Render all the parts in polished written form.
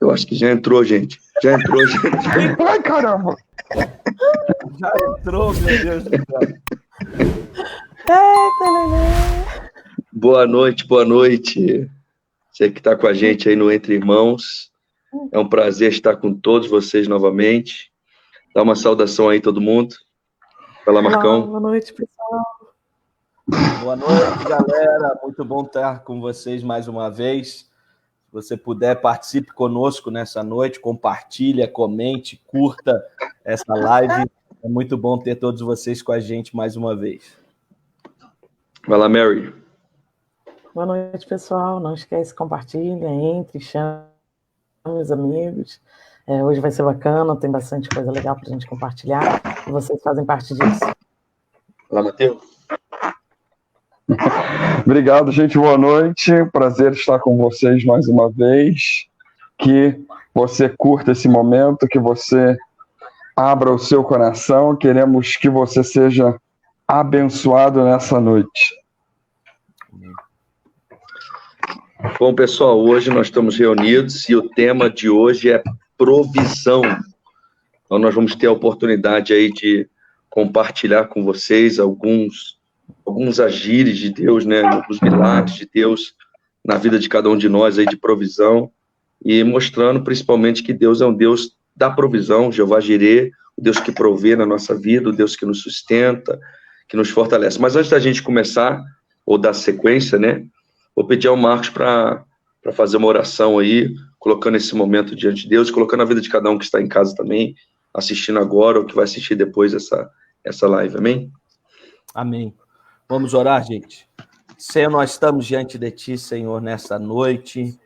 Eu acho que já entrou, gente. Já entrou, gente. Ai, caramba! Já entrou, meu Deus do céu. Boa noite, boa noite. Você que está com a gente aí no Entre Irmãos. É um prazer estar com todos vocês novamente. Dá uma saudação aí, todo mundo. Fala, Marcão. Olá, boa noite, pessoal. Boa noite, galera. Muito bom estar com vocês mais uma vez. Se você puder, participe conosco nessa noite, compartilha, comente, curta essa live. É muito bom ter todos vocês com a gente mais uma vez. Vai lá, Mary. Boa noite, pessoal. Não esquece, compartilha, entre, chame os amigos. Hoje vai ser bacana, tem bastante coisa legal para a gente compartilhar e vocês fazem parte disso. Vai lá, Matheus. Obrigado, gente. Boa noite. Prazer estar com vocês mais uma vez. Que você curta esse momento, que você abra o seu coração. Queremos que você seja abençoado nessa noite. Bom, pessoal, hoje nós estamos reunidos e o tema de hoje é provisão. Então, nós vamos ter a oportunidade aí de compartilhar com vocês alguns agires de Deus, né? Os milagres de Deus na vida de cada um de nós aí de provisão e mostrando principalmente que Deus é um Deus da provisão, Jeová Jirê, o Deus que provê na nossa vida, o Deus que nos sustenta, que nos fortalece. Mas antes da gente começar, ou dar sequência, né? Vou pedir ao Marcos para fazer uma oração aí, colocando esse momento diante de Deus, colocando a vida de cada um que está em casa também, assistindo agora ou que vai assistir depois essa live, amém? Amém. Vamos orar, gente. Senhor, nós estamos diante de Ti, Senhor, nessa noite.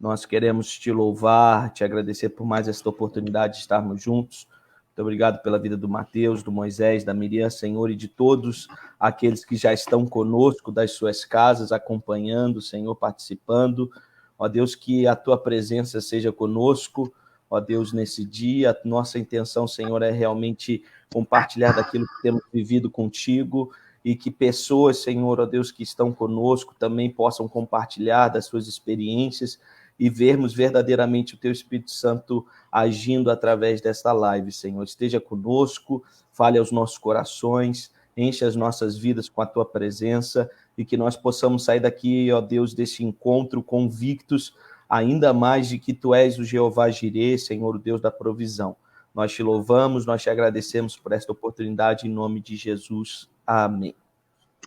Nós queremos Te louvar, Te agradecer por mais esta oportunidade de estarmos juntos. Muito obrigado pela vida do Mateus, do Moisés, da Miriam, Senhor, e de todos aqueles que já estão conosco das suas casas, acompanhando, Senhor, participando. Ó Deus, que a Tua presença seja conosco, ó Deus, nesse dia. Nossa intenção, Senhor, é realmente compartilhar daquilo que temos vivido contigo e que pessoas, Senhor, ó Deus, que estão conosco também possam compartilhar das suas experiências e vermos verdadeiramente o Teu Espírito Santo agindo através desta live, Senhor. Esteja conosco, fale aos nossos corações, enche as nossas vidas com a Tua presença e que nós possamos sair daqui, ó Deus, desse encontro convictos ainda mais de que Tu és o Jeová Jirê, Senhor, o Deus da provisão. Nós Te louvamos, nós Te agradecemos por esta oportunidade em nome de Jesus. Amém.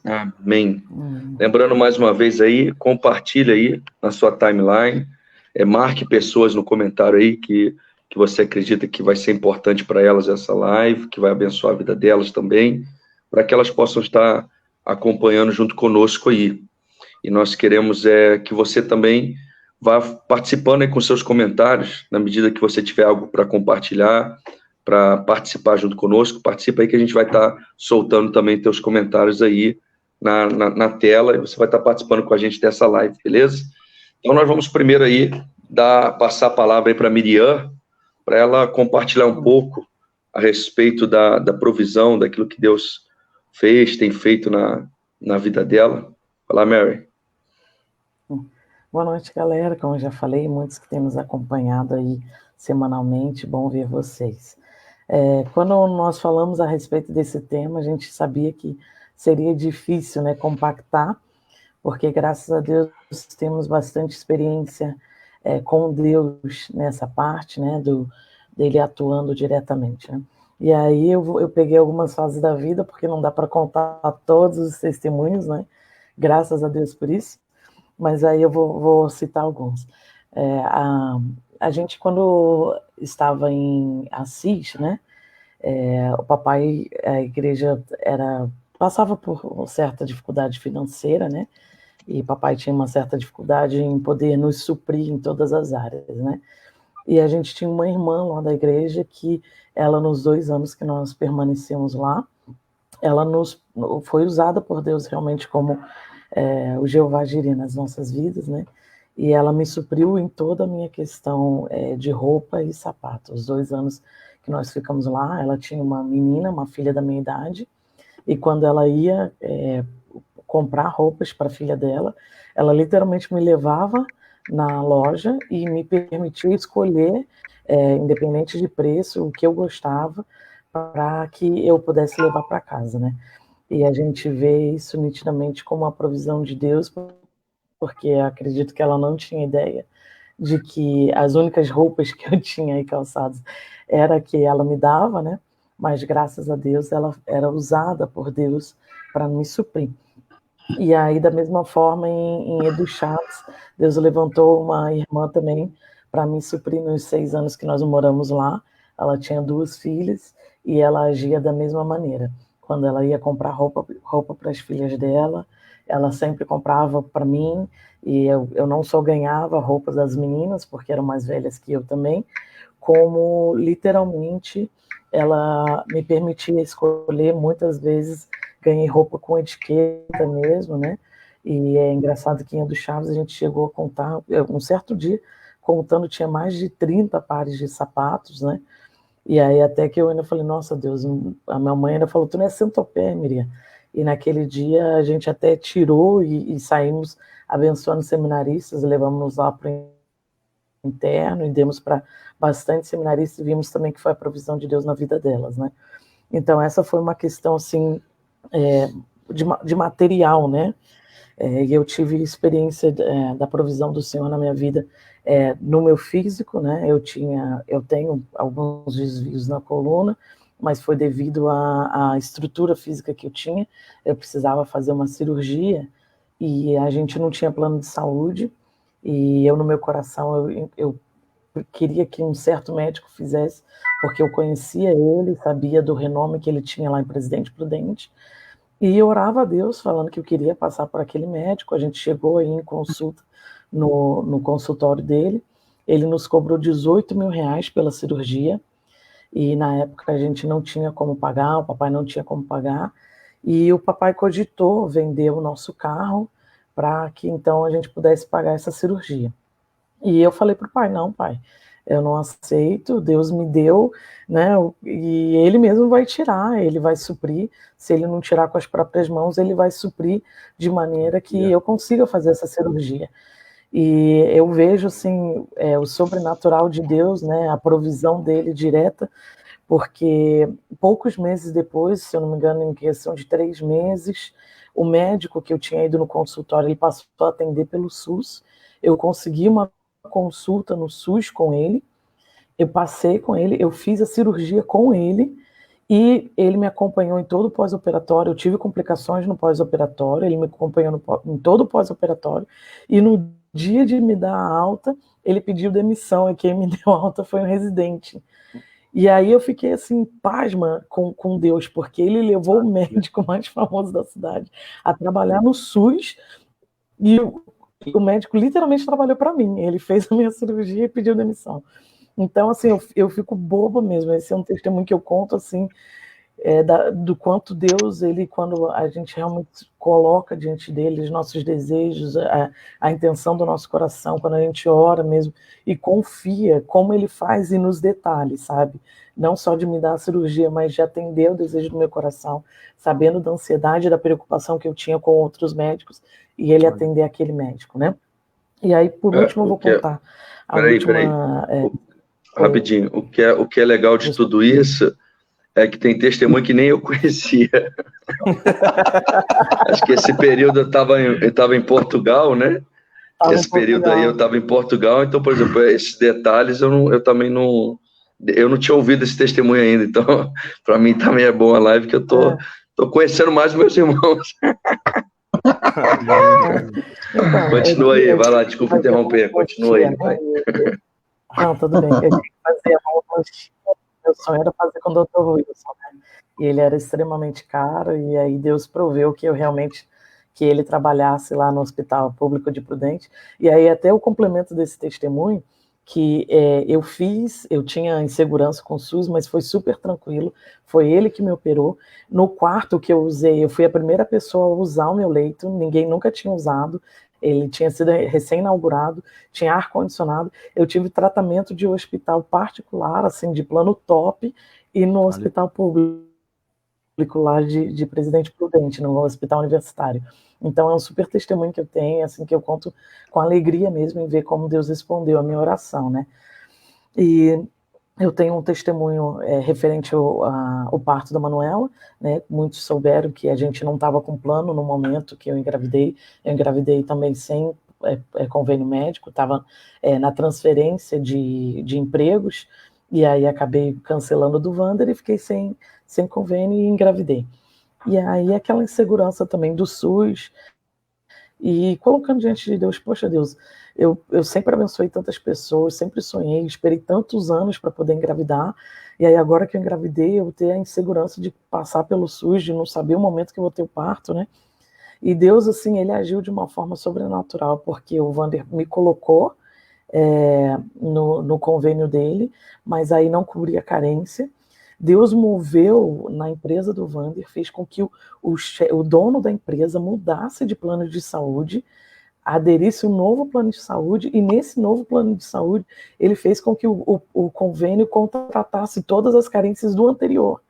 Amém. Lembrando mais uma vez aí, compartilha aí na sua timeline, marque pessoas no comentário aí que você acredita que vai ser importante para elas essa live, que vai abençoar a vida delas também, para que elas possam estar acompanhando junto conosco aí. E nós queremos que você também vá participando aí com seus comentários, na medida que você tiver algo para compartilhar, para participar junto conosco, participa aí que a gente vai estar soltando também teus comentários aí na tela e você vai estar participando com a gente dessa live, beleza? Então nós vamos primeiro aí passar a palavra aí para a Miriam, para ela compartilhar um pouco a respeito da provisão, daquilo que Deus tem feito na vida dela. Vai lá, Mary. Boa noite, galera. Como eu já falei, muitos que têm nos acompanhado aí semanalmente, bom ver vocês. Quando nós falamos a respeito desse tema, a gente sabia que seria difícil, né, compactar, porque graças a Deus temos bastante experiência com Deus nessa parte, né, dele atuando diretamente, né? E aí eu peguei algumas fases da vida, porque não dá para contar todos os testemunhos, né? Graças a Deus por isso, mas aí eu vou citar alguns. A gente, quando estava em Assis, né, o papai, a igreja passava por certa dificuldade financeira, né, e papai tinha uma certa dificuldade em poder nos suprir em todas as áreas, né, e a gente tinha uma irmã lá da igreja que ela, nos 2 anos que nós permanecemos lá, ela foi usada por Deus realmente como o Jeová Jirê nas nossas vidas, né, e ela me supriu em toda a minha questão de roupa e sapato. Os 2 anos que nós ficamos lá, ela tinha uma menina, uma filha da minha idade, e quando ela ia comprar roupas para a filha dela, ela literalmente me levava na loja e me permitia escolher, independente de preço, o que eu gostava, para que eu pudesse levar para casa, né? E a gente vê isso nitidamente como a provisão de Deus, porque acredito que ela não tinha ideia de que as únicas roupas que eu tinha e calçados era que ela me dava, né? Mas graças a Deus ela era usada por Deus para me suprir. E aí, da mesma forma, em Edu Chaves, Deus levantou uma irmã também para me suprir nos 6 anos que nós moramos lá. Ela tinha 2 filhas e ela agia da mesma maneira. Quando ela ia comprar roupa para as filhas dela, ela sempre comprava para mim, e eu não só ganhava roupas das meninas, porque eram mais velhas que eu também, como literalmente ela me permitia escolher. Muitas vezes ganhei roupa com etiqueta mesmo, né? E é engraçado que em do Chaves a gente chegou a contar, um certo dia, contando, tinha mais de 30 pares de sapatos, né? E aí até que eu ainda falei, nossa Deus, a minha mãe ainda falou, tu não é centopé, Miriam. E naquele dia a gente até tirou e saímos abençoando seminaristas, levamos lá para o interno e demos para bastante seminaristas, e vimos também que foi a provisão de Deus na vida delas, né? Então essa foi uma questão, assim, de material, né? E eu tive experiência da provisão do Senhor na minha vida, no meu físico, né? Eu tenho alguns desvios na coluna, mas foi devido à estrutura física que eu tinha. Eu precisava fazer uma cirurgia e a gente não tinha plano de saúde, e eu, no meu coração, eu queria que um certo médico fizesse, porque eu conhecia ele, sabia do renome que ele tinha lá em Presidente Prudente, e eu orava a Deus falando que eu queria passar por aquele médico. A gente chegou aí em consulta no consultório dele, ele nos cobrou R$18.000 pela cirurgia, e na época a gente não tinha como pagar, o papai não tinha como pagar, e o papai cogitou vender o nosso carro para que então a gente pudesse pagar essa cirurgia. E eu falei para o pai, não, pai, eu não aceito, Deus me deu, né, e ele mesmo vai tirar, ele vai suprir. Se ele não tirar com as próprias mãos, ele vai suprir de maneira que eu consiga fazer essa cirurgia. E eu vejo, assim, o sobrenatural de Deus, né, a provisão dele direta, porque poucos meses depois, se eu não me engano, em questão de 3 meses, o médico que eu tinha ido no consultório, ele passou a atender pelo SUS, eu consegui uma consulta no SUS com ele, eu passei com ele, eu fiz a cirurgia com ele, e ele me acompanhou em todo o pós-operatório. Eu tive complicações no pós-operatório, ele me acompanhou em todo o pós-operatório, e no dia de me dar a alta, ele pediu demissão, e quem me deu a alta foi um residente. E aí eu fiquei assim, pasma com Deus, porque ele levou o médico mais famoso da cidade a trabalhar no SUS, e o médico literalmente trabalhou para mim. Ele fez a minha cirurgia e pediu demissão. Então, assim, eu fico boba mesmo. Esse é um testemunho que eu conto, assim, do quanto Deus, ele, quando a gente realmente coloca diante dele os nossos desejos, a intenção do nosso coração, quando a gente ora mesmo e confia, como ele faz e nos detalhes, sabe? Não só de me dar a cirurgia, mas de atender o desejo do meu coração, sabendo da ansiedade e da preocupação que eu tinha com outros médicos, e ele atender aquele médico, né? E aí, por último, eu vou contar a última... Rapidinho, o que é legal de tudo isso é que tem testemunho que nem eu conhecia. Acho que esse período eu estava em Portugal, né? Esse período aí eu estava em Portugal, então, por exemplo, esses detalhes eu também não tinha ouvido esse testemunho ainda, então para mim também é bom a live, que eu tô conhecendo mais meus irmãos. Então, continua aí, vai lá, desculpa interromper, continua aí. Vai. Não, tudo bem. Eu fazia meu sonho era fazer com o Dr. Wilson, né? E ele era extremamente caro, e aí Deus proveu que que ele trabalhasse lá no Hospital Público de Prudente. E aí até o complemento desse testemunho, que eu tinha insegurança com o SUS, mas foi super tranquilo, foi ele que me operou. No quarto que eu usei, eu fui a primeira pessoa a usar o meu leito, ninguém nunca tinha usado, Ele tinha sido recém-inaugurado, tinha ar-condicionado. Eu tive tratamento de hospital particular, assim, de plano top, e no hospital público lá de Presidente Prudente, no hospital universitário. Então é um super testemunho que eu tenho, assim, que eu conto com alegria mesmo em ver como Deus respondeu a minha oração, né? E eu tenho um testemunho referente ao parto da Manuela, né? Muitos souberam que a gente não estava com plano no momento que eu engravidei também sem convênio médico, estava na transferência de empregos, e aí acabei cancelando do Wander e fiquei sem convênio e engravidei. E aí aquela insegurança também do SUS, e colocando diante de Deus, poxa Deus, eu sempre abençoei tantas pessoas, sempre sonhei, esperei tantos anos para poder engravidar, e aí agora que eu engravidei, eu vou ter a insegurança de passar pelo SUS, de não saber o momento que eu vou ter o parto, né? E Deus, assim, ele agiu de uma forma sobrenatural, porque o Wander me colocou no convênio dele, mas aí não cobria a carência. Deus moveu na empresa do Wander, fez com que o dono da empresa mudasse de plano de saúde, aderisse um novo plano de saúde, e nesse novo plano de saúde, ele fez com que o convênio contratasse todas as carências do anterior.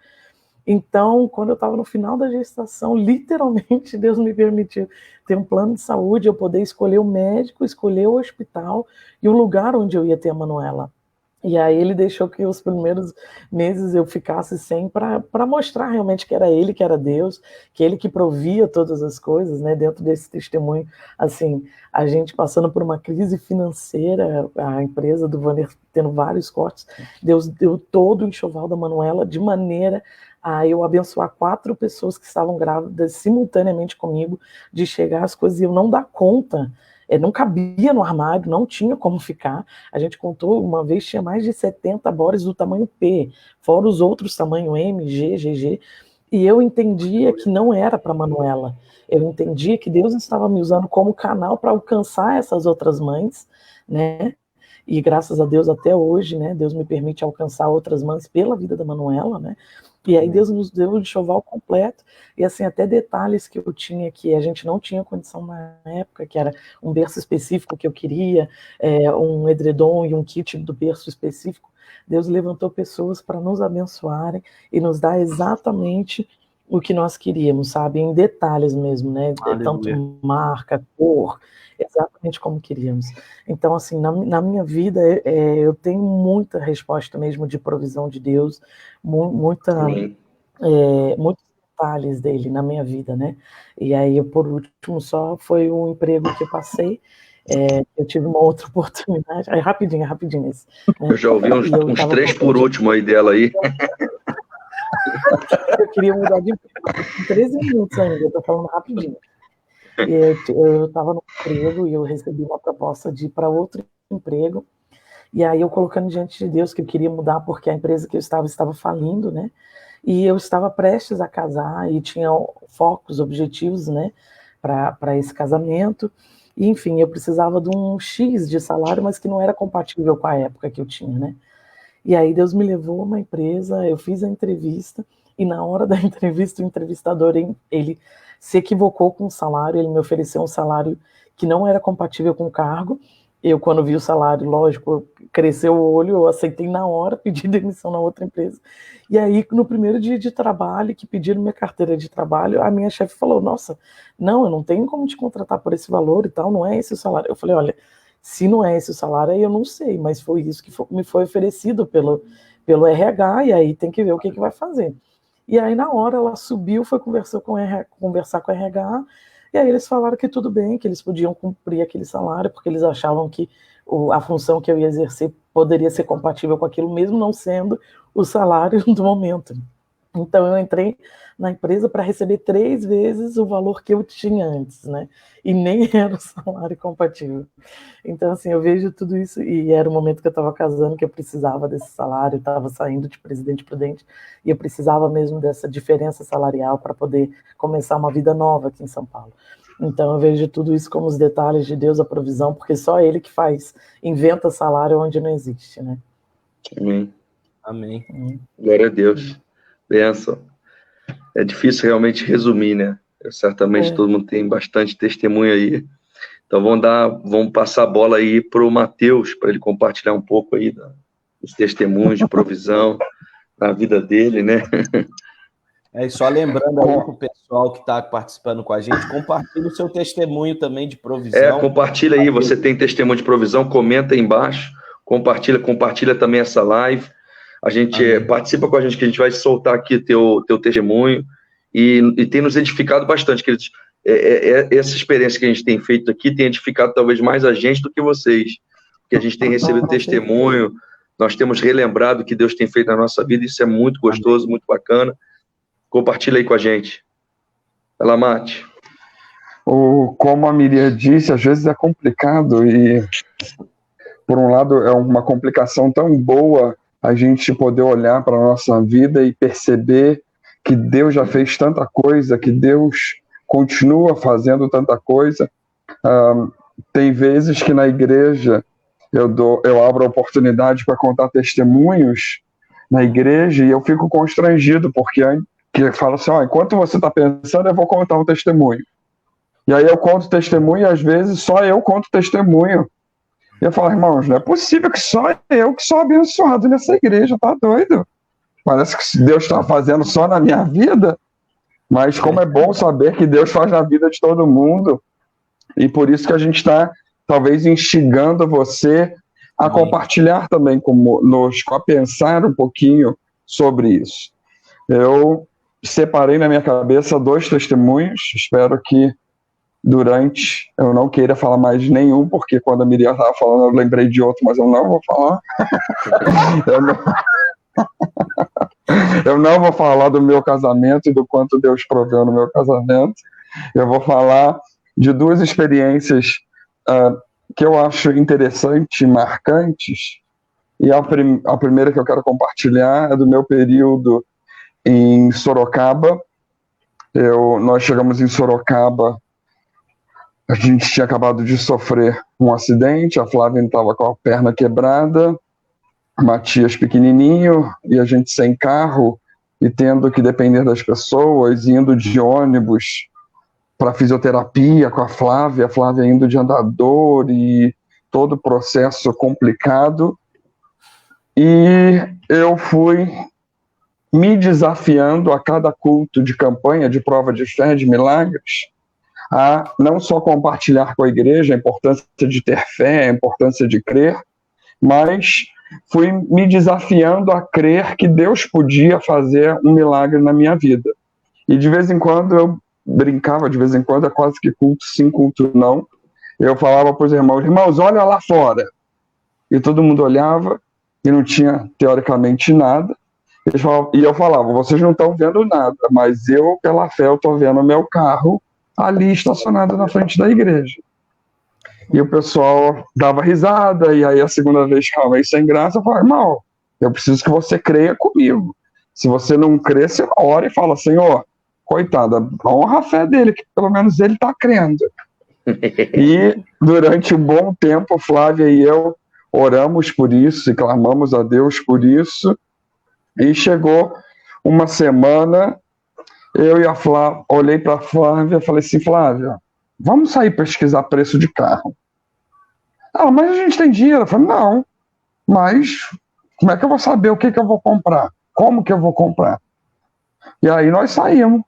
Então, quando eu estava no final da gestação, literalmente, Deus me permitiu ter um plano de saúde, eu poder escolher o médico, escolher o hospital e o lugar onde eu ia ter a Manuela. E aí ele deixou que os primeiros meses eu ficasse sem, para mostrar realmente que era ele, que era Deus, que ele que provia todas as coisas, né? Dentro desse testemunho, assim, a gente passando por uma crise financeira, a empresa do Wander tendo vários cortes, Deus deu todo o enxoval da Manuela de maneira a eu abençoar 4 pessoas que estavam grávidas simultaneamente comigo, de chegar as coisas e eu não dar conta. Não cabia no armário, não tinha como ficar. A gente contou, uma vez tinha mais de 70 bores do tamanho P, fora os outros tamanho M, G, GG, e eu entendia que não era para Manuela. Eu entendia que Deus estava me usando como canal para alcançar essas outras mães, né? E graças a Deus até hoje, né? Deus me permite alcançar outras mães pela vida da Manuela, né? E aí Deus nos deu o enxoval completo, e assim, até detalhes que eu tinha que a gente não tinha condição na época, que era um berço específico que eu queria, um edredom e um kit do berço específico. Deus levantou pessoas para nos abençoarem e nos dar exatamente o que nós queríamos, sabe? Em detalhes mesmo, né? Aleluia. Tanto marca, cor, exatamente como queríamos. Então, assim, na minha vida, eu tenho muita resposta mesmo de provisão de Deus, muitos detalhes dele na minha vida, né? E aí, por último, só foi um emprego que eu passei, eu tive uma outra oportunidade, aí rapidinho esse. Né? Eu já ouvi uns 3 por último aí dela aí. Eu queria mudar de emprego em 13 minutos ainda, eu tô falando rapidinho. Eu estava no emprego e eu recebi uma proposta de ir para outro emprego, e aí eu colocando diante de Deus que eu queria mudar porque a empresa que eu estava falindo, né? E eu estava prestes a casar e tinha focos, objetivos, né? Para esse casamento. E, enfim, eu precisava de um X de salário, mas que não era compatível com a época que eu tinha, né? E aí Deus me levou a uma empresa, eu fiz a entrevista, e na hora da entrevista, o entrevistador, ele se equivocou com o salário, ele me ofereceu um salário que não era compatível com o cargo. Eu, quando vi o salário, lógico, cresceu o olho, eu aceitei na hora, pedi demissão na outra empresa. E aí, no primeiro dia de trabalho, que pediram minha carteira de trabalho, a minha chefe falou, nossa, não, eu não tenho como te contratar por esse valor e tal, não é esse o salário. Eu falei, olha, se não é esse o salário, aí eu não sei, mas foi isso que me foi oferecido pelo RH, e aí tem que ver o que vai fazer. E aí, na hora, ela subiu, foi conversar com o RH, e aí eles falaram que tudo bem, que eles podiam cumprir aquele salário, porque eles achavam que a função que eu ia exercer poderia ser compatível com aquilo, mesmo não sendo o salário do momento. Então, eu entrei na empresa para receber 3 vezes o valor que eu tinha antes, né? E nem era o salário compatível. Então, assim, eu vejo tudo isso, e era o momento que eu estava casando, que eu precisava desse salário, estava saindo de Presidente Prudente, e eu precisava mesmo dessa diferença salarial para poder começar uma vida nova aqui em São Paulo. Então, eu vejo tudo isso como os detalhes de Deus, a provisão, porque só Ele que inventa salário onde não existe, né? Amém. Amém. Glória a Deus. Benção. É difícil realmente resumir, né? Certamente todo mundo tem bastante testemunho aí Então vamos passar a bola aí para o Matheus, para ele compartilhar um pouco aí dos testemunhos de provisão na vida dele, né? E só lembrando aí para o pessoal que está participando com a gente, compartilhe o seu testemunho também de provisão. Compartilha aí, você tem testemunho de provisão, comenta aí embaixo, compartilha também essa live. A gente participa com a gente, que a gente vai soltar aqui teu testemunho, e tem nos edificado bastante, queridos. Essa experiência que a gente tem feito aqui tem edificado talvez mais a gente do que vocês, porque a gente tem recebido testemunho, nós temos relembrado o que Deus tem feito na nossa vida, isso é muito gostoso, muito bacana. Compartilha aí com a gente. Vai lá, Mate. Como a Miriam disse, às vezes é complicado, e por um lado é uma complicação tão boa a gente poder olhar para a nossa vida e perceber que Deus já fez tanta coisa, que Deus continua fazendo tanta coisa. Tem vezes que na igreja eu abro a oportunidade para contar testemunhos na igreja e eu fico constrangido, porque eu falo assim, enquanto você está pensando, eu vou contar um testemunho. E aí eu conto testemunho e às vezes só eu conto testemunho. E eu falo, irmãos, não é possível que só eu que sou abençoado nessa igreja, tá doido? Parece que Deus está fazendo só na minha vida. Mas como é bom saber que Deus faz na vida de todo mundo, e por isso que a gente está, talvez, instigando você a compartilhar também conosco, a pensar um pouquinho sobre isso. Eu separei na minha cabeça 2 testemunhos, espero que eu não queira falar mais nenhum, porque quando a Miriam estava falando, eu lembrei de outro, mas eu não vou falar. Eu não vou falar do meu casamento e do quanto Deus proveu no meu casamento. Eu vou falar de 2 experiências que eu acho interessantes, marcantes. E a primeira que eu quero compartilhar é do meu período em Sorocaba. Nós chegamos em Sorocaba, a gente tinha acabado de sofrer um acidente, a Flávia estava com a perna quebrada, Matias pequenininho, e a gente sem carro, e tendo que depender das pessoas, indo de ônibus para fisioterapia com a Flávia indo de andador, e todo o processo complicado. E eu fui me desafiando a cada culto de campanha, de prova de fé, de milagres, a não só compartilhar com a igreja a importância de ter fé, a importância de crer, mas fui me desafiando a crer que Deus podia fazer um milagre na minha vida. E de vez em quando eu brincava, de vez em quando é quase que culto sim, culto não. Eu falava para os irmãos, olha lá fora. E todo mundo olhava e não tinha teoricamente nada. E eu falava, vocês não estão vendo nada, mas eu, pela fé, estou vendo o meu carro ali estacionado na frente da igreja. E o pessoal dava risada, e aí a segunda vez que eu meio sem graça, eu falei, irmão, eu preciso que você creia comigo. Se você não crê, você ora e fala, Senhor, coitada, honra a fé dele, que pelo menos ele está crendo. E durante um bom tempo, Flávia e eu oramos por isso e clamamos a Deus por isso. E chegou uma semana, eu e a Flávia, olhei para a Flávia e falei assim, Flávia, vamos sair pesquisar preço de carro. Mas a gente tem dinheiro. Eu falei, não, mas como é que eu vou saber o que eu vou comprar? Como que eu vou comprar? E aí nós saímos.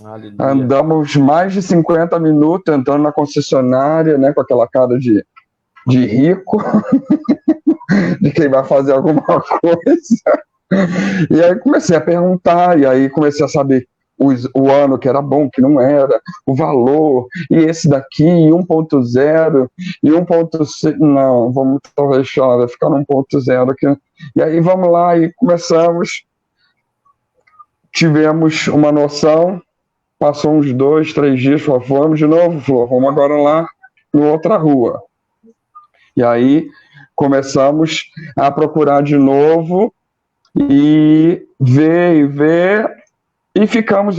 Aleluia. Andamos mais de 50 minutos entrando na concessionária, né, com aquela cara de rico, de quem vai fazer alguma coisa. E aí comecei a perguntar, e aí comecei a saber o ano que era bom, que não era, o valor, e esse daqui, 1.0, e 1.6, não, vamos talvez ficar no 1.0 aqui. E aí vamos lá, e começamos, tivemos uma noção, passou uns 2, 3 dias, vamos de novo, Flor, vamos agora lá, em outra rua. E aí começamos a procurar de novo, e ver, e ficamos,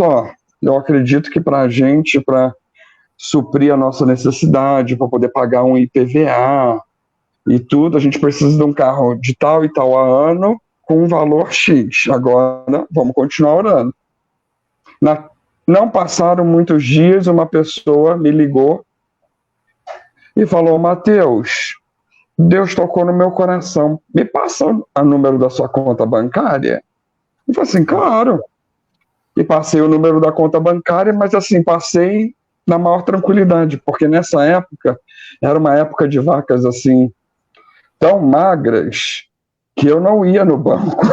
eu acredito que para a gente, para suprir a nossa necessidade, para poder pagar um IPVA e tudo, a gente precisa de um carro de tal e tal ano, com um valor X. Agora, vamos continuar orando. Não passaram muitos dias, uma pessoa me ligou e falou: Mateus, Deus tocou no meu coração, me passa o número da sua conta bancária? Eu falei assim: claro. E passei o número da conta bancária, mas assim, passei na maior tranquilidade, porque nessa época, era uma época de vacas assim, tão magras, que eu não ia no banco.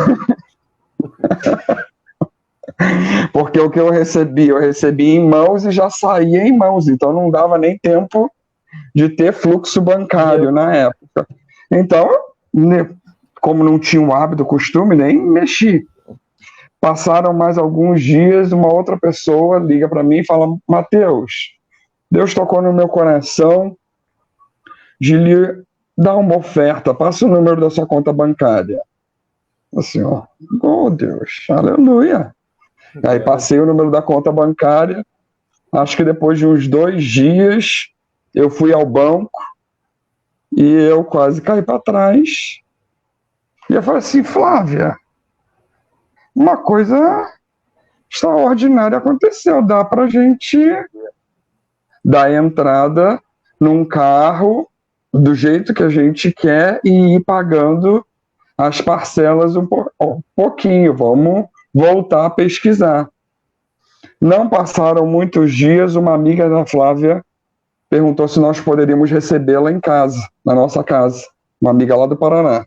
Porque o que eu recebi em mãos e já saía em mãos, então não dava nem tempo de ter fluxo bancário na época. Então, como não tinha o hábito, o costume, nem mexi. Passaram mais alguns dias, uma outra pessoa liga para mim e fala: Mateus, Deus tocou no meu coração de lhe dar uma oferta, passa o número da sua conta bancária. Assim, ó, oh Deus, aleluia. Aí passei o número da conta bancária, acho que depois de uns 2 dias, eu fui ao banco e eu quase caí para trás. E eu falei assim: Flávia, uma coisa extraordinária aconteceu, dá para gente dar entrada num carro do jeito que a gente quer e ir pagando as parcelas um pouquinho, vamos voltar a pesquisar. Não passaram muitos dias, uma amiga da Flávia perguntou se nós poderíamos recebê-la em casa, na nossa casa, uma amiga lá do Paraná.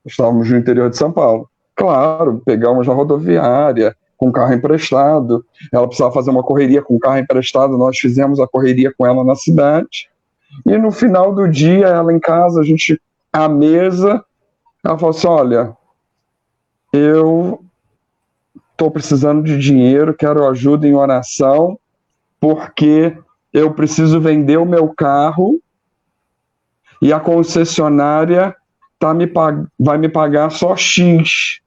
Estávamos no interior de São Paulo. Claro, pegamos na rodoviária, com carro emprestado, ela precisava fazer uma correria com carro emprestado, nós fizemos a correria com ela na cidade, e no final do dia, ela em casa, a gente, à mesa, ela falou assim: olha, eu estou precisando de dinheiro, quero ajuda em oração, porque eu preciso vender o meu carro e a concessionária vai me pagar só X.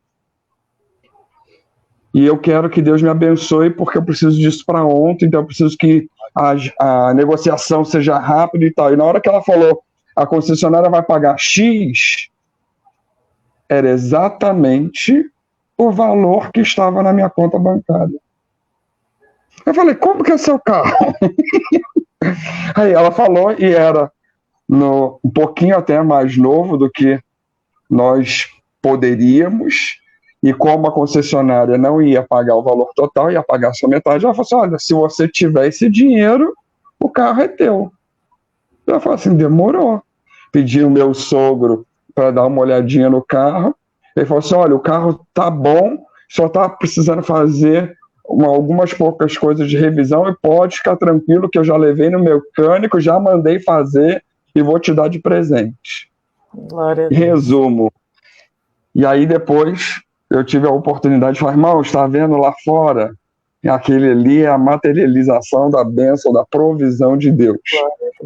E eu quero que Deus me abençoe, porque eu preciso disso para ontem, então eu preciso que a negociação seja rápida e tal. E na hora que ela falou, a concessionária vai pagar X, era exatamente o valor que estava na minha conta bancária. Eu falei: como que é seu carro? Aí ela falou, e era um pouquinho até mais novo do que nós poderíamos, e como a concessionária não ia pagar o valor total, ia pagar só metade, ela falou assim: olha, se você tiver esse dinheiro, o carro é teu. Eu falei assim: demorou. Pedi o meu sogro para dar uma olhadinha no carro, ele falou assim: olha, o carro tá bom, só tá precisando fazer algumas poucas coisas de revisão, e pode ficar tranquilo que eu já levei no mecânico, já mandei fazer e vou te dar de presente. Glória a Deus. Resumo. E aí depois eu tive a oportunidade de falar: irmão, está vendo lá fora? Aquele ali é a materialização da bênção, da provisão de Deus.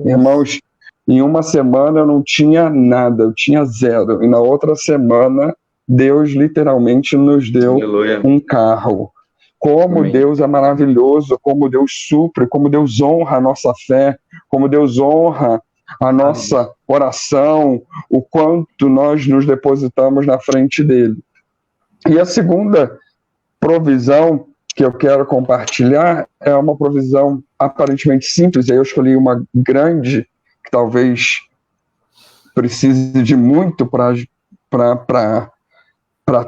Irmãos, em uma semana eu não tinha nada, eu tinha 0. E na outra semana, Deus literalmente nos deu um carro. Como Amém. Deus é maravilhoso, como Deus supre, como Deus honra a nossa fé, como Deus honra a nossa oração, o quanto nós nos depositamos na frente dele. E a segunda provisão que eu quero compartilhar é uma provisão aparentemente simples, e aí eu escolhi uma grande, que talvez precise de muito para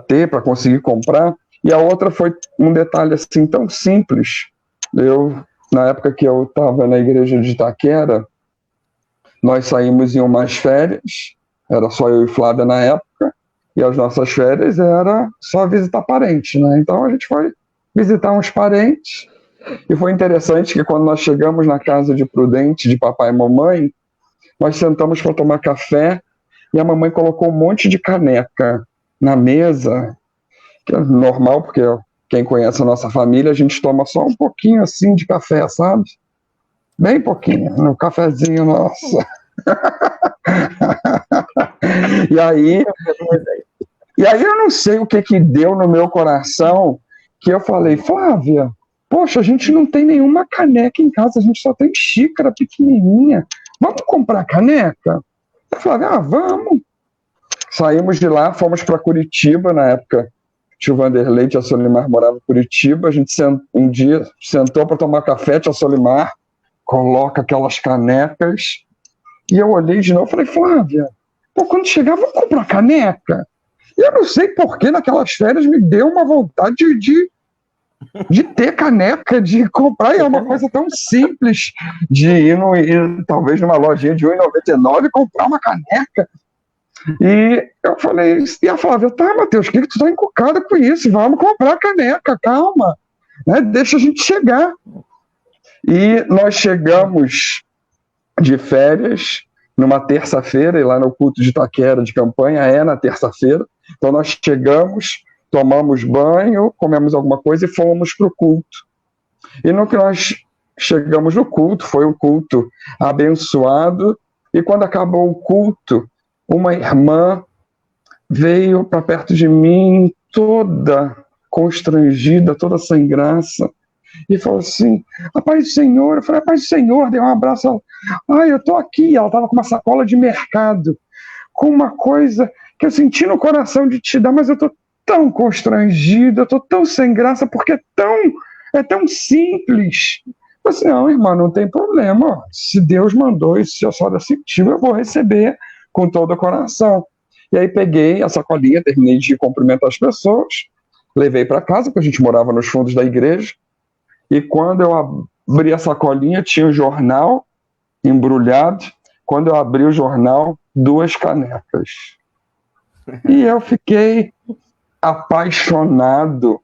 ter, para conseguir comprar, e a outra foi um detalhe assim tão simples. Na época que eu estava na igreja de Itaquera, nós saímos em umas férias, era só eu e Flávia na época, e as nossas férias era só visitar parentes, né? Então a gente foi visitar uns parentes, e foi interessante que quando nós chegamos na casa de Prudente, de papai e mamãe, nós sentamos para tomar café, e a mamãe colocou um monte de caneca na mesa, que é normal, porque quem conhece a nossa família, a gente toma só um pouquinho assim de café, sabe? Bem pouquinho, no cafezinho nosso. E aí eu não sei o que deu no meu coração, que eu falei: Flávia, poxa, a gente não tem nenhuma caneca em casa, a gente só tem xícara pequenininha. Vamos comprar caneca? Eu falei: vamos. Saímos de lá, fomos para Curitiba, na época, tio Vanderlei, tia Solimar morava em Curitiba, a gente um dia sentou para tomar café, tia Solimar coloca aquelas canecas, E eu olhei de novo e falei, Flávia, pô, quando chegar, vamos comprar caneca? E eu não sei por que naquelas férias me deu uma vontade de ter caneca, de comprar, e é uma coisa tão simples de ir talvez numa lojinha de R$1,99 e comprar uma caneca. E eu falei, e a Flávia, tá, Matheus, que tu tá encucada com isso? Vamos comprar a caneca, calma, né? Deixa a gente chegar. E nós chegamos de férias numa terça-feira, e lá no culto de Itaquera de campanha é na terça-feira. Então nós chegamos, tomamos banho, comemos alguma coisa e fomos para o culto. E no que nós chegamos no culto, foi um culto abençoado, e quando acabou o culto, uma irmã veio para perto de mim, toda constrangida, toda sem graça, e falou assim, a paz do Senhor. Eu falei, a paz do Senhor, dei um abraço. Ela, eu tô aqui. Ela estava com uma sacola de mercado, com uma coisa que eu senti no coração de te dar, mas eu tô tão constrangida, eu tô tão sem graça, porque é tão simples. Eu falei assim, não, irmã, não tem problema. Se Deus mandou isso, se a senhora sentiu, eu vou receber com todo o coração. E aí peguei a sacolinha, terminei de cumprimentar as pessoas, levei para casa, porque a gente morava nos fundos da igreja, e quando eu abri a sacolinha, tinha um jornal embrulhado. Quando eu abri o jornal, 2 canecas. E eu fiquei apaixonado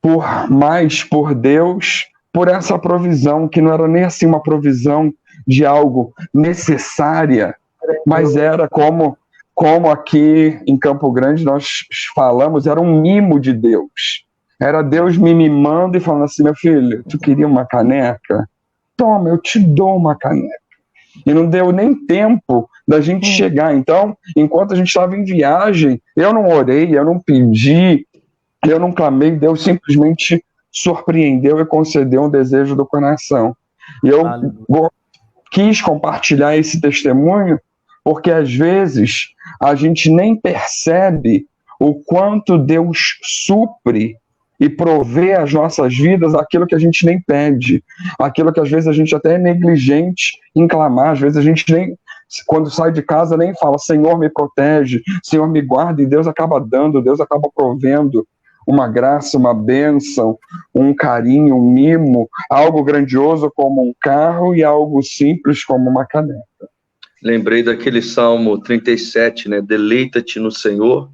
por Deus, por essa provisão, que não era nem assim uma provisão de algo necessária, mas era como aqui em Campo Grande nós falamos, era um mimo de Deus. Era Deus me mimando e falando assim, meu filho, tu queria uma caneca? Toma, eu te dou uma caneca. E não deu nem tempo da gente chegar. Então, enquanto a gente estava em viagem, eu não orei, eu não pedi, eu não clamei, Deus simplesmente surpreendeu e concedeu um desejo do coração. E eu quis compartilhar esse testemunho, porque às vezes a gente nem percebe o quanto Deus supre e provê às nossas vidas aquilo que a gente nem pede, aquilo que às vezes a gente até é negligente em clamar, às vezes a gente nem, quando sai de casa, nem fala, Senhor me protege, Senhor me guarda, e Deus acaba dando, Deus acaba provendo uma graça, uma bênção, um carinho, um mimo, algo grandioso como um carro e algo simples como uma caneca. Lembrei daquele Salmo 37, né? Deleita-te no Senhor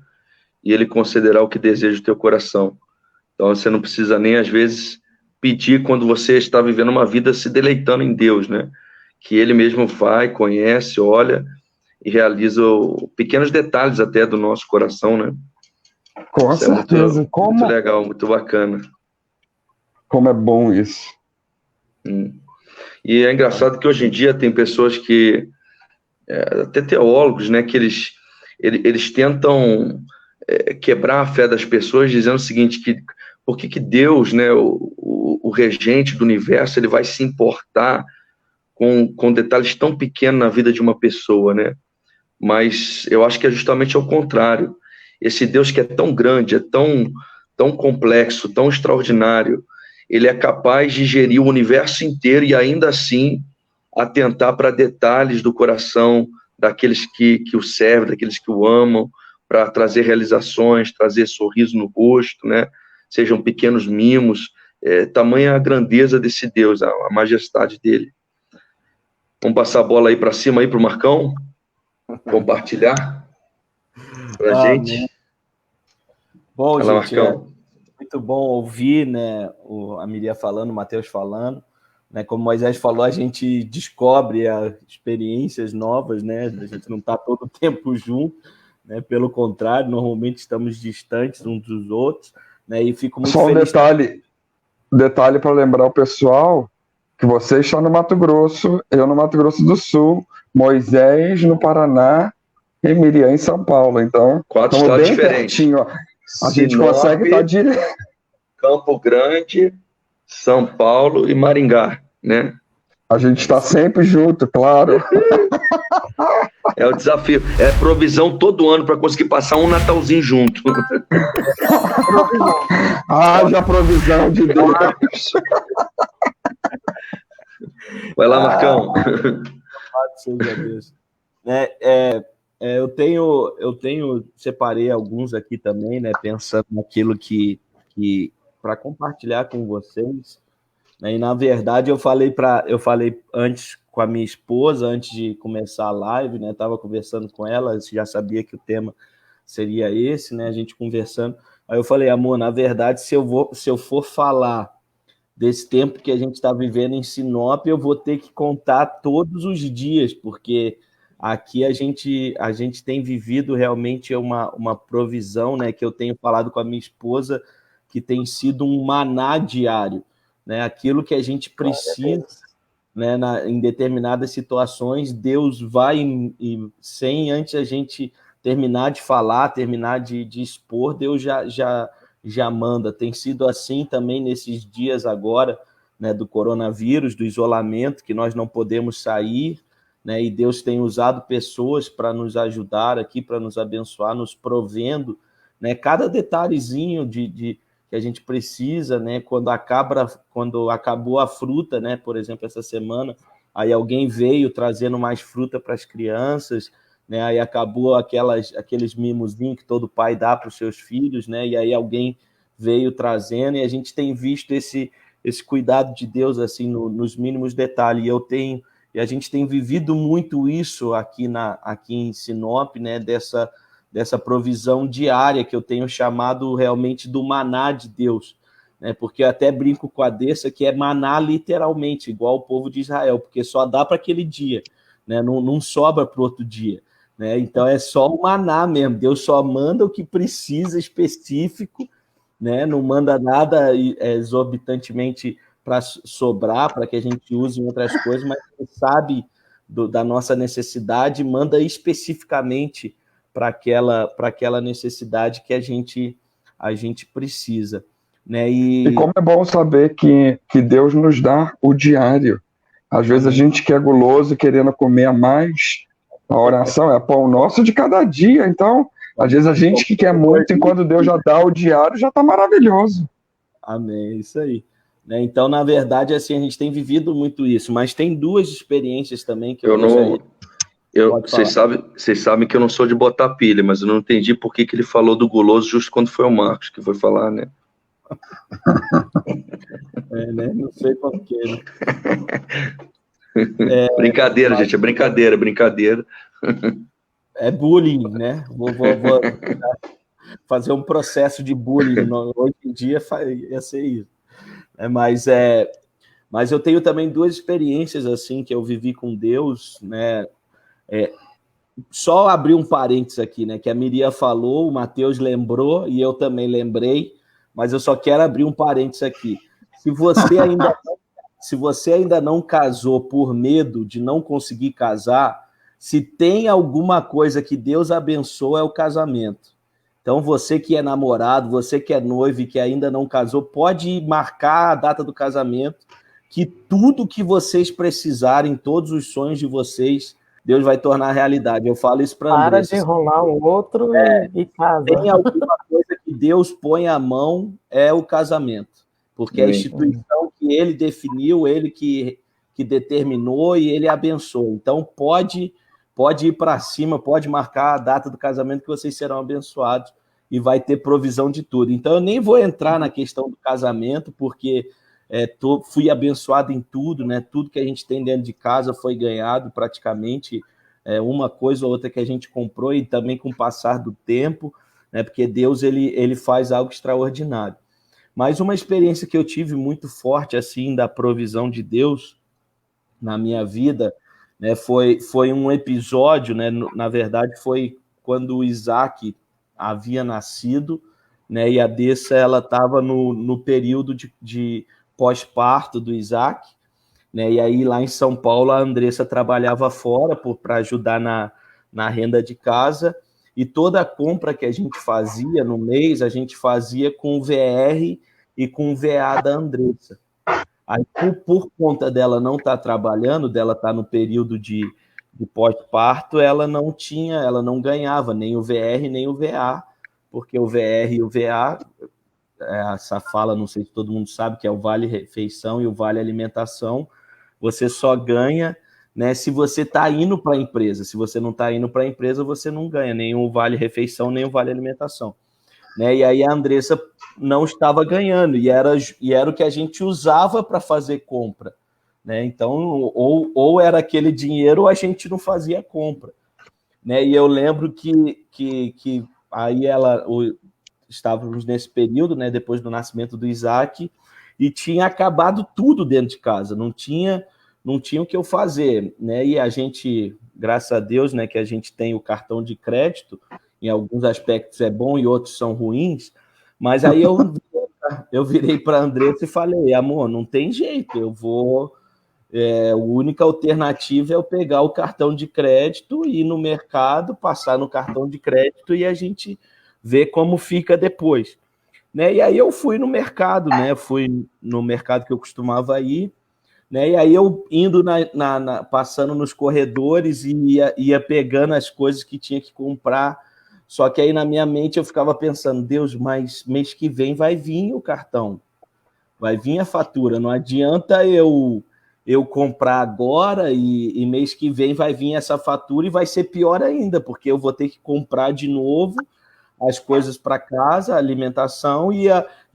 e Ele concederá o que deseja o teu coração. Então você não precisa nem, às vezes, pedir quando você está vivendo uma vida se deleitando em Deus, né? Que Ele mesmo vai, conhece, olha e realiza pequenos detalhes até do nosso coração, né? Com isso certeza. É muito legal, muito bacana. Como é bom isso. E é engraçado que hoje em dia tem pessoas que, até teólogos, né, que eles tentam quebrar a fé das pessoas dizendo o seguinte, que por que Deus, né, o regente do universo, ele vai se importar com detalhes tão pequenos na vida de uma pessoa, né? Mas eu acho que é justamente ao contrário. Esse Deus que é tão grande, é tão complexo, tão extraordinário, ele é capaz de gerir o universo inteiro e ainda assim atentar para detalhes do coração daqueles que o servem, daqueles que o amam, para trazer realizações, trazer sorriso no rosto, né? Sejam pequenos mimos, tamanha a grandeza desse Deus, a majestade dele. Vamos passar a bola aí para cima, aí para o Marcão, compartilhar para a gente. Bom, Fala, gente, Marcão. Muito bom ouvir, né, a Miriam falando, o Matheus falando, né, como Moisés falou, a gente descobre experiências novas, né, a gente não está todo o tempo junto, né, pelo contrário, normalmente estamos distantes uns dos outros, né, e fico muito feliz. Só um detalhe para lembrar o pessoal, que você está no Mato Grosso, eu no Mato Grosso do Sul, Moisés no Paraná e Miriam em São Paulo, então 4 estados diferentes. Pertinho, ó. A gente consegue estar direto. Campo Grande, São Paulo e Maringá, né? A gente está sempre junto, claro. É o desafio. É provisão todo ano para conseguir passar um Natalzinho junto. Haja provisão de Deus. Vai lá, Marcão. seja Deus. Separei alguns aqui também, né, pensando naquilo que para compartilhar com vocês, né, e na verdade eu falei antes com a minha esposa, antes de começar a live, né, estava conversando com ela, já sabia que o tema seria esse, né, a gente conversando, aí eu falei, amor, na verdade, se eu for falar desse tempo que a gente está vivendo em Sinop, eu vou ter que contar todos os dias, porque aqui a gente tem vivido realmente uma provisão, né, que eu tenho falado com a minha esposa, que tem sido um maná diário, né, aquilo que a gente precisa, né, em determinadas situações, Deus vai sem antes a gente terminar de falar, terminar de expor, Deus já manda. Tem sido assim também nesses dias agora, né, do coronavírus, do isolamento, que nós não podemos sair, né, e Deus tem usado pessoas para nos ajudar aqui, para nos abençoar, nos provendo, né, cada detalhezinho que a gente precisa, né, quando acabou a fruta, né, por exemplo, essa semana, aí alguém veio trazendo mais fruta para as crianças, né, aí acabou aqueles mimosinhos que todo pai dá para os seus filhos, né, e aí alguém veio trazendo, e a gente tem visto esse cuidado de Deus assim nos mínimos detalhes, e a gente tem vivido muito isso aqui em Sinop, né, dessa provisão diária que eu tenho chamado realmente do maná de Deus, né, porque eu até brinco com a Dessa que é maná literalmente, igual o povo de Israel, porque só dá para aquele dia, né, não sobra para o outro dia. Né? Então é só o maná mesmo, Deus só manda o que precisa específico, né? Não manda nada exorbitantemente para sobrar, para que a gente use em outras coisas, mas Ele sabe da nossa necessidade, manda especificamente para aquela necessidade que a gente precisa. Né? E como é bom saber que Deus nos dá o diário. Às vezes a gente que é guloso, querendo comer a mais, a oração é pão nosso de cada dia. Então, às vezes a gente que quer muito, enquanto Deus já dá o diário, já está maravilhoso. Amém, isso aí. Né? Então, na verdade, assim, a gente tem vivido muito isso, mas tem duas experiências também que eu gostaria... Vocês sabem que eu não sou de botar pilha, mas eu não entendi por que ele falou do guloso justo quando foi o Marcos que foi falar, né? Né? Não sei porquê, né? Brincadeira, gente, é brincadeira. É bullying, né? Vou fazer um processo de bullying. Hoje em dia ia ser isso. Mas eu tenho também duas experiências assim que eu vivi com Deus, né? Só abrir um parênteses aqui, né? Que a Miriam falou, o Matheus lembrou e eu também lembrei, mas eu só quero abrir um parênteses aqui. Se você ainda não casou por medo de não conseguir casar, se tem alguma coisa que Deus abençoa é o casamento. Então, você que é namorado, você que é noivo e que ainda não casou, pode marcar a data do casamento, que tudo que vocês precisarem, todos os sonhos de vocês, Deus vai tornar realidade. Eu falo isso para André. Para de enrolar o outro e casa. Tem alguma coisa que Deus põe a mão, é o casamento. Porque é a instituição que ele definiu, ele que determinou e ele abençoou. Então, pode ir para cima, pode marcar a data do casamento que vocês serão abençoados e vai ter provisão de tudo. Então, eu nem vou entrar na questão do casamento, porque fui abençoado em tudo, né? Tudo que a gente tem dentro de casa foi ganhado praticamente, uma coisa ou outra que a gente comprou e também com o passar do tempo, né? Porque Deus ele faz algo extraordinário. Mas uma experiência que eu tive muito forte, assim, da provisão de Deus na minha vida, né, foi um episódio, né, na verdade, foi quando o Isaac havia nascido, né, e a Dessa, ela estava no período de pós-parto do Isaac, né, e aí lá em São Paulo a Andressa trabalhava fora para ajudar na renda de casa, e toda a compra que a gente fazia no mês, a gente fazia com o VR e com o VA da Andressa. Aí, por conta dela não estar trabalhando, dela estar no período de pós-parto, ela não ganhava nem o VR nem o VA, porque o VR e o VA, essa fala, não sei se todo mundo sabe, que é o Vale Refeição e o Vale Alimentação, você só ganha né, se você está indo para a empresa. Se você não está indo para a empresa, você não ganha nem o vale-refeição, nem o vale-alimentação. Né? E aí a Andressa não estava ganhando, e era o que a gente usava para fazer compra. Né? Então, ou era aquele dinheiro, ou a gente não fazia compra. Né? E eu lembro que aí estávamos nesse período, né, depois do nascimento do Isaac, e tinha acabado tudo dentro de casa, não tinha o que eu fazer, né? E a gente, graças a Deus, né, que a gente tem o cartão de crédito, em alguns aspectos é bom e outros são ruins, mas aí eu virei para a Andressa e falei, amor, não tem jeito, a única alternativa é eu pegar o cartão de crédito, ir no mercado, passar no cartão de crédito e a gente ver como fica depois. Né? E aí eu fui no mercado, né? Fui no mercado que eu costumava ir, né? E aí eu indo passando nos corredores e ia pegando as coisas que tinha que comprar. Só que aí na minha mente eu ficava pensando, Deus, mas mês que vem vai vir o cartão, vai vir a fatura, não adianta eu comprar agora e mês que vem vai vir essa fatura e vai ser pior ainda, porque eu vou ter que comprar de novo as coisas para casa, a alimentação, e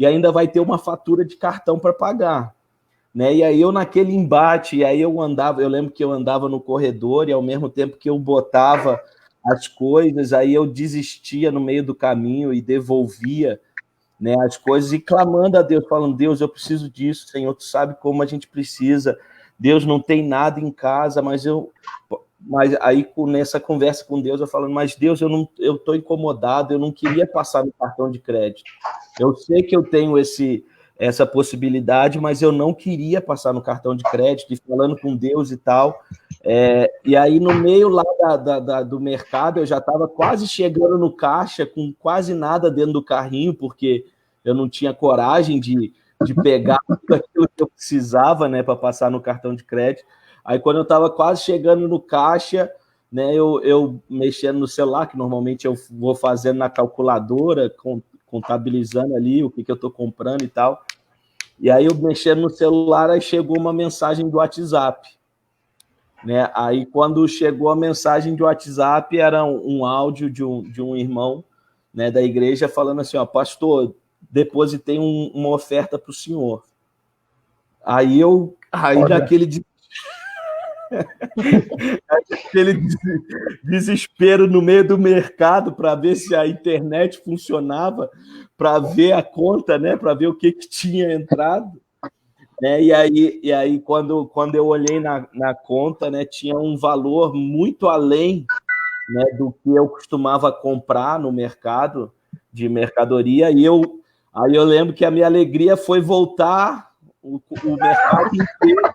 ainda vai ter uma fatura de cartão para pagar. Né? E aí eu naquele embate, e aí eu lembro que eu andava no corredor e ao mesmo tempo que eu botava as coisas, aí eu desistia no meio do caminho e devolvia, né, as coisas e clamando a Deus, falando, Deus, eu preciso disso, Senhor, tu sabe como a gente precisa, Deus, não tem nada em casa, mas aí nessa conversa com Deus, eu falando, mas Deus, eu estou incomodado, eu não queria passar no cartão de crédito, eu sei que eu tenho essa possibilidade, mas eu não queria passar no cartão de crédito, e falando com Deus e tal, e aí no meio lá do mercado, eu já estava quase chegando no caixa, com quase nada dentro do carrinho, porque eu não tinha coragem de pegar tudo aquilo que eu precisava, né, para passar no cartão de crédito. Aí quando eu estava quase chegando no caixa, né, eu mexendo no celular, que normalmente eu vou fazendo na calculadora, contabilizando ali o que eu estou comprando e tal. E aí eu mexendo no celular, aí chegou uma mensagem do WhatsApp. Né? Aí quando chegou a mensagem do WhatsApp, era um áudio de um irmão, né, da igreja falando assim, ó, pastor, depositei uma oferta para o senhor. Aí naquele aquele desespero no meio do mercado para ver se a internet funcionava, para ver a conta, né, para ver o que tinha entrado, né? E aí quando eu olhei na conta, né, tinha um valor muito além, né, do que eu costumava comprar no mercado de mercadoria, aí eu lembro que a minha alegria foi voltar o mercado inteiro.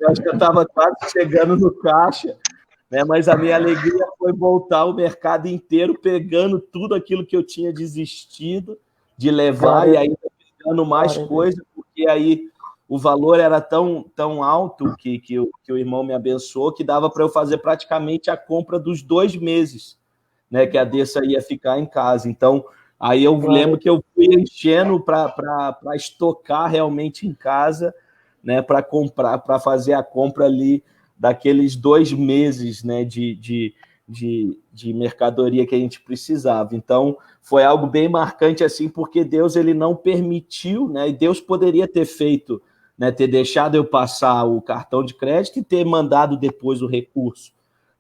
Eu acho que eu estava quase chegando no caixa, né? Mas a minha alegria foi voltar o mercado inteiro, pegando tudo aquilo que eu tinha desistido de levar e ainda pegando mais coisa, porque aí o valor era tão alto que o irmão me abençoou, que dava para eu fazer praticamente a compra dos 2 meses, né, que a Dessa ia ficar em casa. Então, aí eu lembro que eu fui enchendo para estocar realmente em casa, né, para comprar, para fazer a compra ali daqueles 2 meses, né, de mercadoria que a gente precisava. Então, foi algo bem marcante assim, porque Deus ele não permitiu, né, e Deus poderia ter feito, né, ter deixado eu passar o cartão de crédito e ter mandado depois o recurso,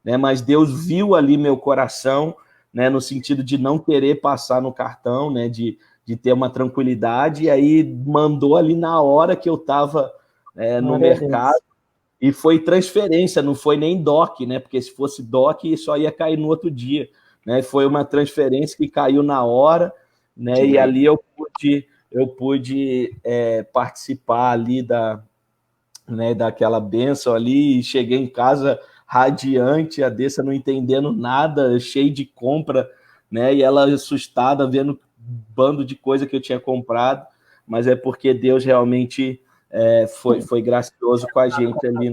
né, mas Deus viu ali meu coração, né, no sentido de não querer passar no cartão, né, de ter uma tranquilidade, e aí mandou ali na hora que eu estava no mercado, e foi transferência, não foi nem DOC, né? Porque se fosse DOC, só ia cair no outro dia, né? Foi uma transferência que caiu na hora, né? E ali eu pude participar ali daquela bênção ali, e cheguei em casa radiante, a Dessa não entendendo nada, cheio de compra, né? E ela assustada, vendo bando de coisa que eu tinha comprado, mas é porque Deus realmente foi gracioso com a gente ali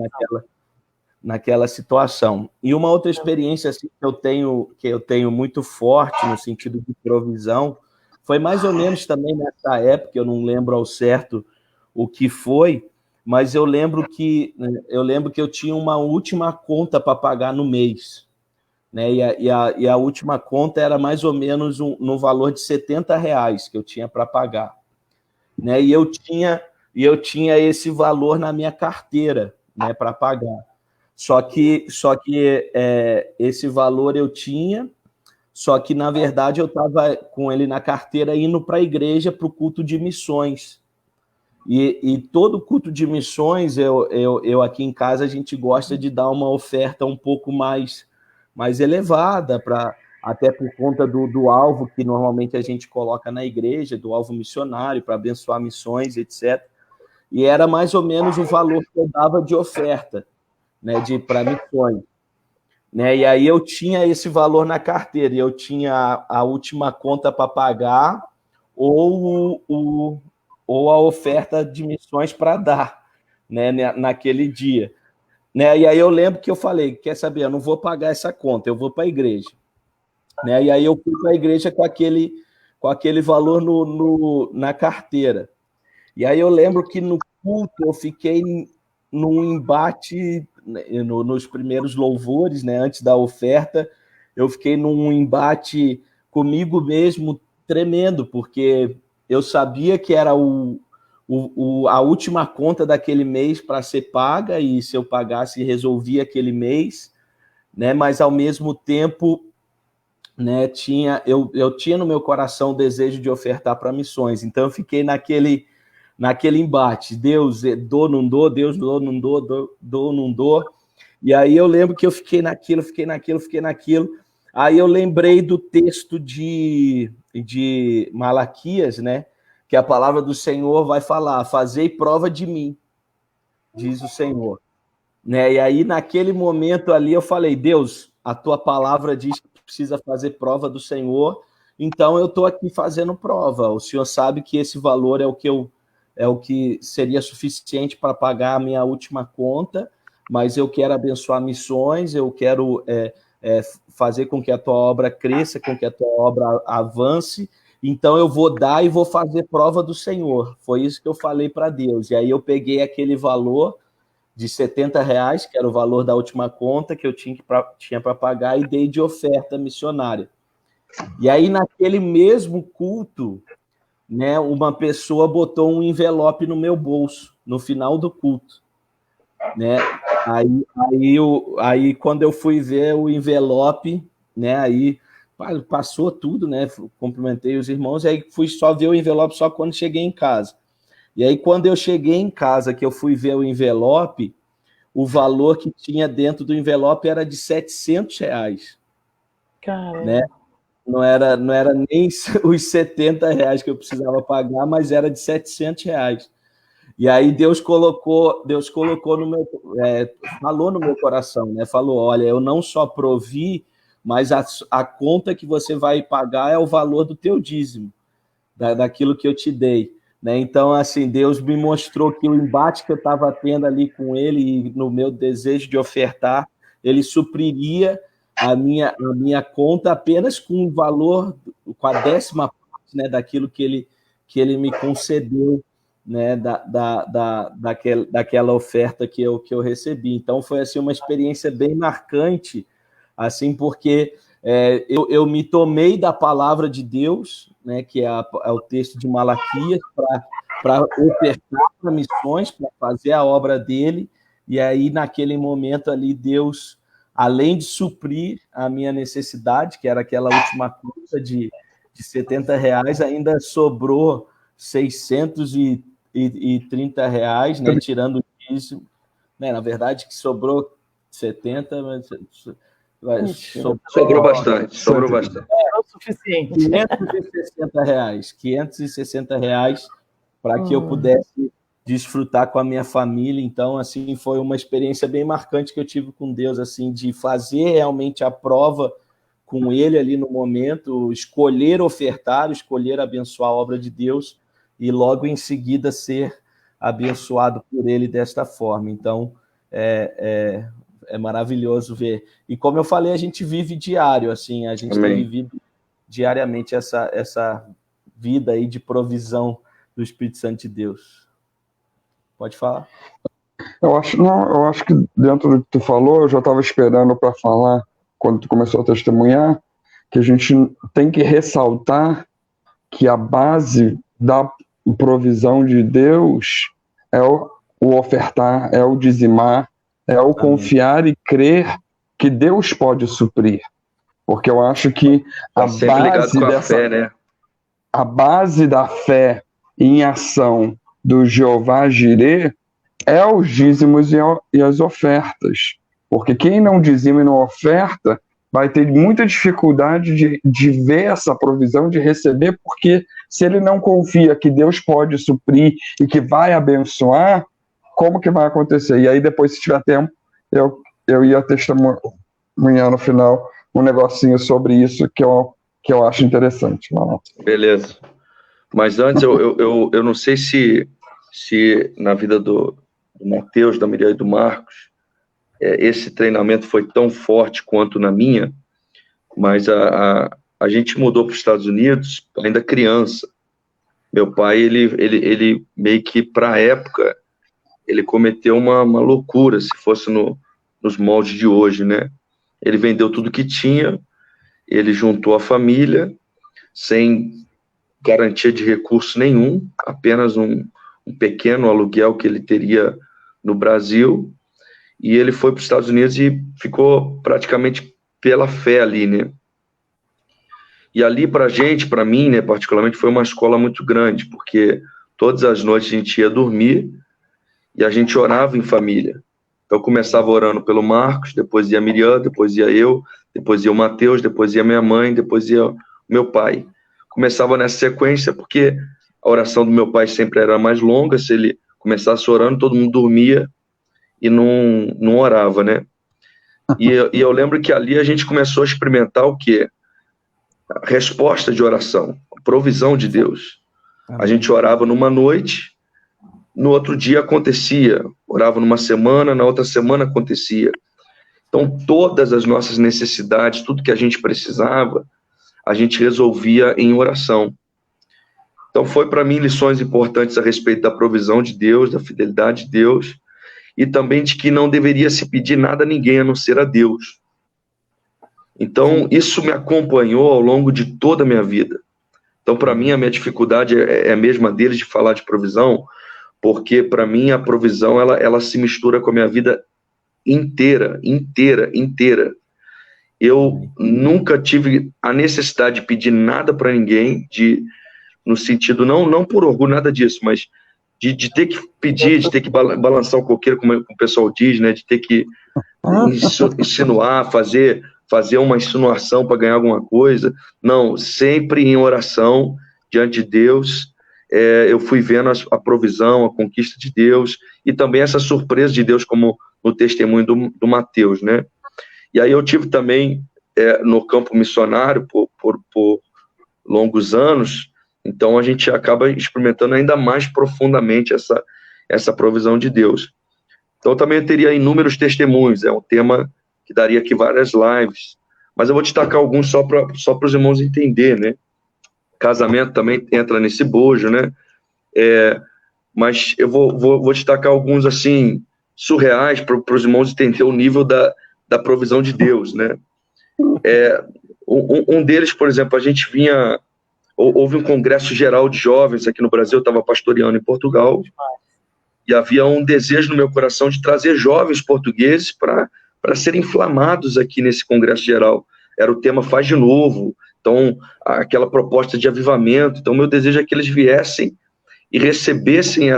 naquela situação. E uma outra experiência assim, que eu tenho muito forte no sentido de provisão, foi mais ou menos também nessa época, eu não lembro ao certo o que foi, mas eu lembro que eu tinha uma última conta para pagar no mês, né? E a última conta era mais ou menos no valor de R$ 70 que eu tinha para pagar, né? E eu tinha esse valor na minha carteira, né, para pagar. Só que esse valor eu tinha, só que na verdade eu estava com ele na carteira indo para a igreja para o culto de missões. E todo culto de missões, eu aqui em casa, a gente gosta de dar uma oferta um pouco mais elevada, até por conta do alvo que normalmente a gente coloca na igreja, do alvo missionário, para abençoar missões, etc. E era mais ou menos o valor que eu dava de oferta, né, para missões. Né? E aí eu tinha esse valor na carteira, e eu tinha a última conta para pagar, ou a oferta de missões para dar, né, naquele dia. Né? E aí eu lembro que eu falei, quer saber, eu não vou pagar essa conta, eu vou para a igreja. Né? E aí eu fui para a igreja com aquele valor na carteira. E aí eu lembro que no culto eu fiquei num embate, nos primeiros louvores, né, antes da oferta, eu fiquei num embate comigo mesmo tremendo, porque eu sabia que era a última conta daquele mês para ser paga, e se eu pagasse, resolvia aquele mês, né? Mas, ao mesmo tempo, né, eu tinha no meu coração o desejo de ofertar para missões, então eu fiquei naquele embate, Deus, dou, não dou, Deus, dou, não dou, dou, não dou. E aí eu lembro que eu fiquei naquilo. Aí eu lembrei do texto de Malaquias, né? Que a palavra do Senhor vai falar, fazei prova de mim, diz o Senhor. Né? E aí, naquele momento ali, eu falei, Deus, a tua palavra diz que precisa fazer prova do Senhor, então eu estou aqui fazendo prova. O Senhor sabe que esse valor é o que seria suficiente para pagar a minha última conta, mas eu quero abençoar missões, eu quero fazer com que a tua obra cresça, com que a tua obra avance, então eu vou dar e vou fazer prova do Senhor. Foi isso que eu falei para Deus. E aí eu peguei aquele valor de R$ 70, que era o valor da última conta que eu tinha para pagar, e dei de oferta missionária. E aí, naquele mesmo culto, né, uma pessoa botou um envelope no meu bolso, no final do culto. Né? Aí quando eu fui ver o envelope, né, aí passou tudo, né, cumprimentei os irmãos, aí fui só ver o envelope só quando cheguei em casa. E aí, quando eu cheguei em casa, que eu fui ver o envelope, o valor que tinha dentro do envelope era de R$700. Caramba. Né? Não era nem os R$70 que eu precisava pagar, mas era de R$700. E aí Deus colocou no meu, falou no meu coração, né? Falou, olha, eu não só provi, mas a conta que você vai pagar é o valor do teu dízimo, daquilo que eu te dei. Né? Então, assim, Deus me mostrou que o embate que eu estava tendo ali com ele e no meu desejo de ofertar, ele supriria a minha conta apenas com o valor, com a 10ª parte, né, daquilo que ele me concedeu, né, daquela oferta que eu recebi. Então, foi assim, uma experiência bem marcante, assim, porque eu me tomei da palavra de Deus, né, que é o texto de Malaquias, para ofertar para missões, para fazer a obra dele, e aí, naquele momento ali, Deus, além de suprir a minha necessidade, que era aquela última conta de R$70, ainda sobrou R$630, né, tirando o dízimo. Né, na verdade, que sobrou 70, mas sobrou bastante. É o suficiente. R$560 para que eu pudesse desfrutar com a minha família. Então, assim, foi uma experiência bem marcante que eu tive com Deus, assim, de fazer realmente a prova com ele ali no momento, escolher ofertar, escolher abençoar a obra de Deus e logo em seguida ser abençoado por ele desta forma. Então, é maravilhoso ver. E como eu falei, a gente vive diário, assim, a gente tem vivido diariamente essa vida aí de provisão do Espírito Santo de Deus. Pode falar. Eu acho que dentro do que tu falou, eu já estava esperando para falar, quando tu começou a testemunhar, que a gente tem que ressaltar que a base da provisão de Deus é o ofertar, é o dizimar, é o confiar e crer que Deus pode suprir. Porque eu acho que a base dessa fé, né? A base da fé em ação do Jeová Jireh é os dízimos e as ofertas. Porque quem não dizima e não oferta vai ter muita dificuldade de ver essa provisão, de receber, porque se ele não confia que Deus pode suprir e que vai abençoar, como que vai acontecer? E aí depois, se tiver tempo, eu ia testemunhar no final um negocinho sobre isso que eu acho interessante. Beleza. Mas antes, eu não sei se na vida do Mateus, da Miriam e do Marcos, esse treinamento foi tão forte quanto na minha, mas a gente mudou para os Estados Unidos ainda criança. Meu pai, ele meio que, para a época, ele cometeu uma loucura, se fosse nos moldes de hoje, né? Ele vendeu tudo que tinha, ele juntou a família, sem garantia de recurso nenhum, apenas um pequeno aluguel que ele teria no Brasil, e ele foi para os Estados Unidos e ficou praticamente pela fé ali, né? E ali para mim, né, particularmente, foi uma escola muito grande, porque todas as noites a gente ia dormir e a gente orava em família. Então eu começava orando pelo Marcos, depois ia a Miriam, depois ia eu, depois ia o Mateus, depois ia minha mãe, depois ia o meu pai. Começava nessa sequência, porque a oração do meu pai sempre era mais longa. Se ele começasse orando, todo mundo dormia e não orava, né? E eu lembro que ali a gente começou a experimentar o quê? A resposta de oração, a provisão de Deus. A gente orava numa noite, no outro dia acontecia. Orava numa semana, na outra semana acontecia. Então, todas as nossas necessidades, tudo que a gente precisava, a gente resolvia em oração. Então, foi para mim lições importantes a respeito da provisão de Deus, da fidelidade de Deus, e também de que não deveria se pedir nada a ninguém a não ser a Deus. Então, isso me acompanhou ao longo de toda a minha vida. Então, para mim, a minha dificuldade é a mesma deles de falar de provisão, porque, para mim, a provisão, ela se mistura com a minha vida inteira. Eu nunca tive a necessidade de pedir nada para ninguém, no sentido, não por orgulho, nada disso, mas de ter que pedir, de ter que balançar o coqueiro, como o pessoal diz, né? De ter que insinuar, fazer uma insinuação para ganhar alguma coisa. Não, sempre em oração, diante de Deus, eu fui vendo a provisão, a conquista de Deus, e também essa surpresa de Deus, como no testemunho do Mateus, né? E aí eu tive também, no campo missionário, por longos anos. Então a gente acaba experimentando ainda mais profundamente essa provisão de Deus. Então também eu teria inúmeros testemunhos, é um tema que daria aqui várias lives, mas eu vou destacar alguns só para os irmãos entenderem, né? Casamento também entra nesse bojo, né? Mas eu vou destacar alguns, assim, surreais, para os irmãos entenderem o nível da provisão de Deus, né? Um deles, por exemplo, a gente houve um congresso geral de jovens aqui no Brasil, eu estava pastoreando em Portugal, e havia um desejo no meu coração de trazer jovens portugueses para serem inflamados aqui nesse congresso geral. Era o tema Faz de Novo, então aquela proposta de avivamento. Então meu desejo é que eles viessem e recebessem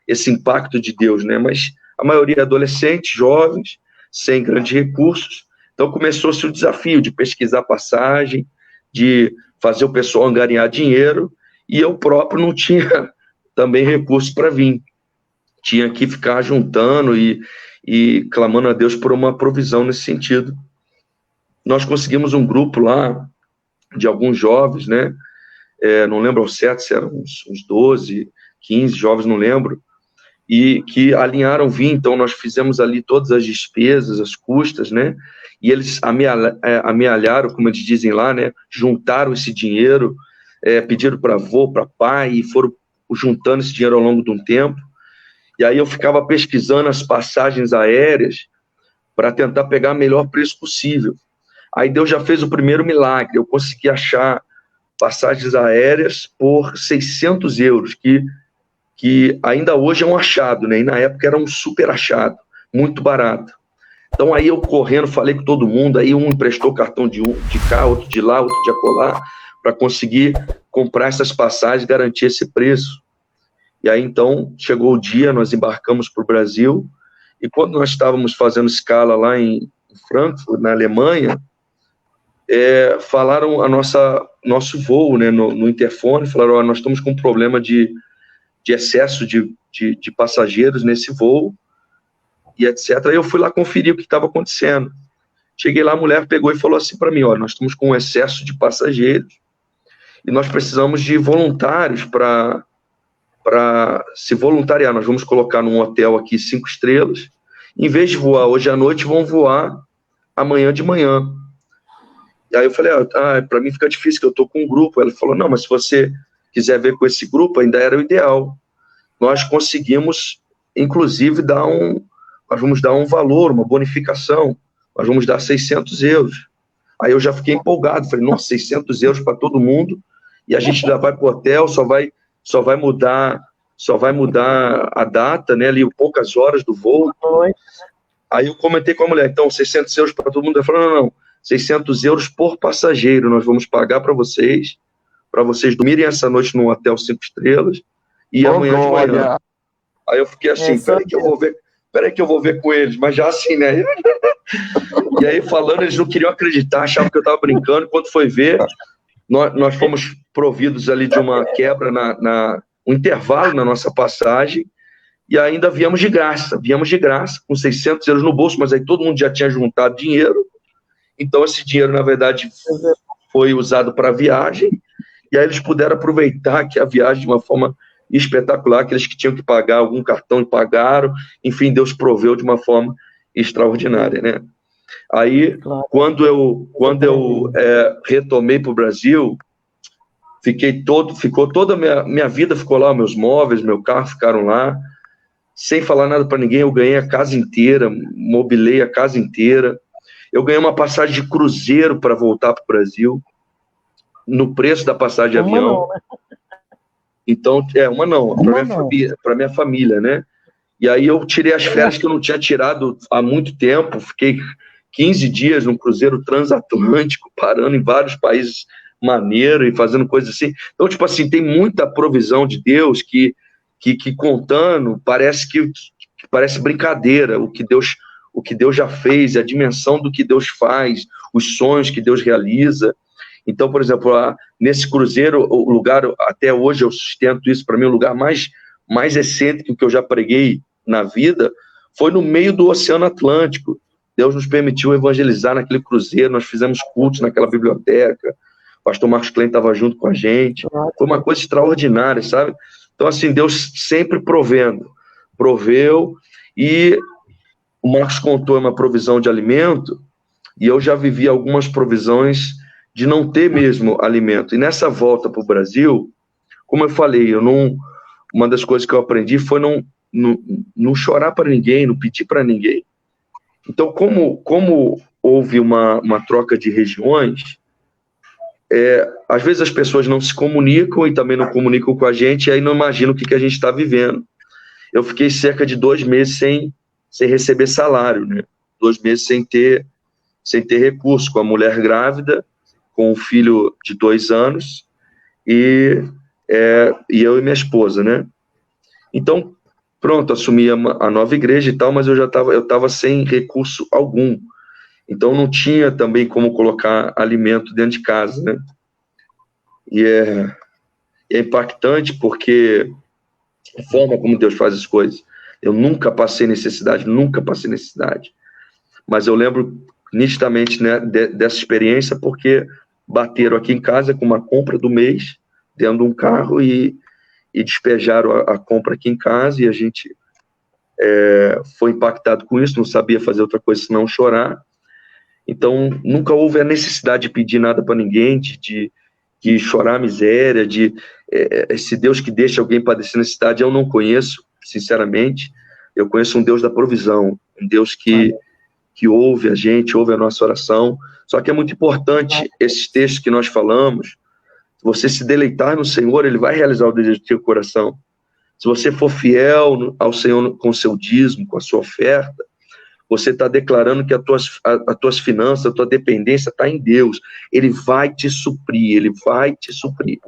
esse impacto de Deus, né? Mas a maioria adolescentes, jovens, sem grandes recursos. Então começou-se o desafio de pesquisar passagem, de fazer o pessoal angariar dinheiro, e eu próprio não tinha também recursos para vir. Tinha que ficar juntando e clamando a Deus por uma provisão nesse sentido. Nós conseguimos um grupo lá de alguns jovens, né? Não lembro ao certo se eram uns 12, 15 jovens, não lembro, e que alinharam vir. Então nós fizemos ali todas as despesas, as custas, né? E eles amealharam, como eles dizem lá, né? Juntaram esse dinheiro, pediram para avô, para pai, e foram juntando esse dinheiro ao longo de um tempo. E aí eu ficava pesquisando as passagens aéreas para tentar pegar o melhor preço possível. Aí Deus já fez o primeiro milagre, eu consegui achar passagens aéreas por 600 euros, que ainda hoje é um achado, né? E na época era um super achado, muito barato. Então aí eu correndo, falei com todo mundo, aí um emprestou cartão de cá, outro de lá, outro de acolá, para conseguir comprar essas passagens e garantir esse preço. E aí então chegou o dia, nós embarcamos para o Brasil, e quando nós estávamos fazendo escala lá em Frankfurt, na Alemanha, falaram nosso voo, né, no interfone, falaram, nós estamos com um problema de excesso de passageiros nesse voo, e etc. Aí eu fui lá conferir o que estava acontecendo. Cheguei lá, a mulher pegou e falou assim para mim, nós estamos com um excesso de passageiros, e nós precisamos de voluntários para se voluntariar. Nós vamos colocar num hotel aqui 5 estrelas, em vez de voar hoje à noite, vão voar amanhã de manhã. E aí eu falei, para mim fica difícil, que eu estou com um grupo. Ela falou, não, mas se você quiser ver com esse grupo, ainda era o ideal. Nós conseguimos, inclusive, nós vamos dar um valor, uma bonificação, nós vamos dar 600 euros. Aí eu já fiquei empolgado, falei, nossa, 600 euros para todo mundo, e a gente já vai para o hotel, só vai mudar a data, né, ali poucas horas do voo. Aí eu comentei com a mulher, então, 600 euros para todo mundo. Ela falou, não, 600 euros por passageiro, nós vamos pagar para vocês dormirem essa noite num hotel 5 estrelas, e amanhã de manhã. Aí eu fiquei assim, peraí que eu vou ver com eles, mas já assim, né? E aí falando, eles não queriam acreditar, achavam que eu estava brincando. Quando foi ver, nós fomos providos ali de uma quebra, um intervalo na nossa passagem, e ainda viemos de graça, com 600 euros no bolso, mas aí todo mundo já tinha juntado dinheiro, então esse dinheiro, na verdade, foi usado para a viagem, e aí eles puderam aproveitar que a viagem de uma forma espetacular, aqueles que tinham que pagar algum cartão e pagaram, enfim, Deus proveu de uma forma extraordinária, né? Aí, claro. quando eu retomei para o Brasil, ficou toda a minha vida, ficou lá, meus móveis, meu carro ficaram lá, sem falar nada para ninguém. Eu ganhei a casa inteira, mobilei a casa inteira, eu ganhei uma passagem de cruzeiro para voltar para o Brasil, no preço da passagem de avião. Não, né? Então, para minha família, né? E aí eu tirei as férias que eu não tinha tirado há muito tempo, fiquei 15 dias num cruzeiro transatlântico, parando em vários países maneiros e fazendo coisas assim. Então, tipo assim, tem muita provisão de Deus que contando, parece brincadeira o que Deus já fez, a dimensão do que Deus faz, os sonhos que Deus realiza. Então, por exemplo, nesse cruzeiro, o lugar, até hoje eu sustento isso, para mim, o lugar mais excêntrico que eu já preguei na vida foi no meio do Oceano Atlântico. Deus nos permitiu evangelizar naquele cruzeiro, nós fizemos cultos naquela biblioteca, o pastor Marcos Klein estava junto com a gente, foi uma coisa extraordinária, sabe? Então, assim, Deus sempre proveu, e o Marcos contou uma provisão de alimento, e eu já vivi algumas provisões de não ter mesmo alimento. E nessa volta para o Brasil, como eu falei, uma das coisas que eu aprendi foi não chorar para ninguém, não pedir para ninguém. Então, como houve uma troca de regiões, às vezes as pessoas não se comunicam e também não comunicam com a gente, e aí não imaginam o que a gente está vivendo. Eu fiquei cerca de 2 meses sem receber salário, né? 2 meses sem ter recurso, com a mulher grávida, com um filho de 2 anos, e eu e minha esposa, né? Então, pronto, assumi a nova igreja e tal, mas eu estava sem recurso algum. Então, não tinha também como colocar alimento dentro de casa, né? E é impactante porque a forma como Deus faz as coisas. Eu nunca passei necessidade, mas eu lembro nitidamente, né, dessa experiência, porque bateram aqui em casa com uma compra do mês, dentro de um carro, e despejaram a compra aqui em casa, e a gente foi impactado com isso, não sabia fazer outra coisa senão chorar. Então, nunca houve a necessidade de pedir nada para ninguém, de chorar a miséria, esse Deus que deixa alguém padecer necessidade, eu não conheço. sinceramente, eu conheço um Deus da provisão, um Deus que ouve a gente, ouve a nossa oração. Só que é muito importante esses textos que nós falamos. Se você se deleitar no Senhor, Ele vai realizar o desejo do seu coração. Se você for fiel ao Senhor com o seu dízimo, com a sua oferta, você está declarando que as tuas finanças, a tua dependência está em Deus. Ele vai te suprir, Ele vai te suprir.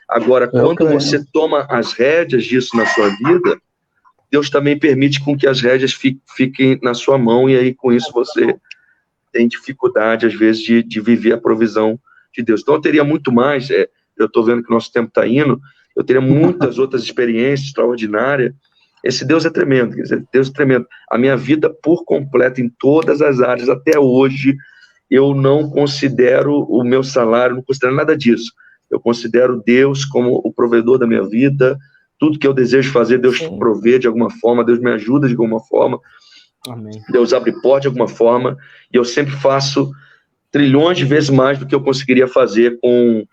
Agora, quando você toma as rédeas disso na sua vida, Deus também permite com que as rédeas fiquem na sua mão, e aí com isso você tem dificuldade, às vezes, de viver a provisão de Deus. Então, eu teria muito mais, eu estou vendo que o nosso tempo está indo, eu teria muitas outras experiências extraordinárias. Esse Deus é tremendo, quer dizer, Deus é tremendo. A minha vida por completo, em todas as áreas, até hoje, eu não considero o meu salário, não considero nada disso. Eu considero Deus como o provedor da minha vida. Tudo que eu desejo fazer, Deus provê de alguma forma, Deus me ajuda de alguma forma. Amém. Deus abre porta de alguma forma, e eu sempre faço trilhões de vezes mais do que eu conseguiria fazer com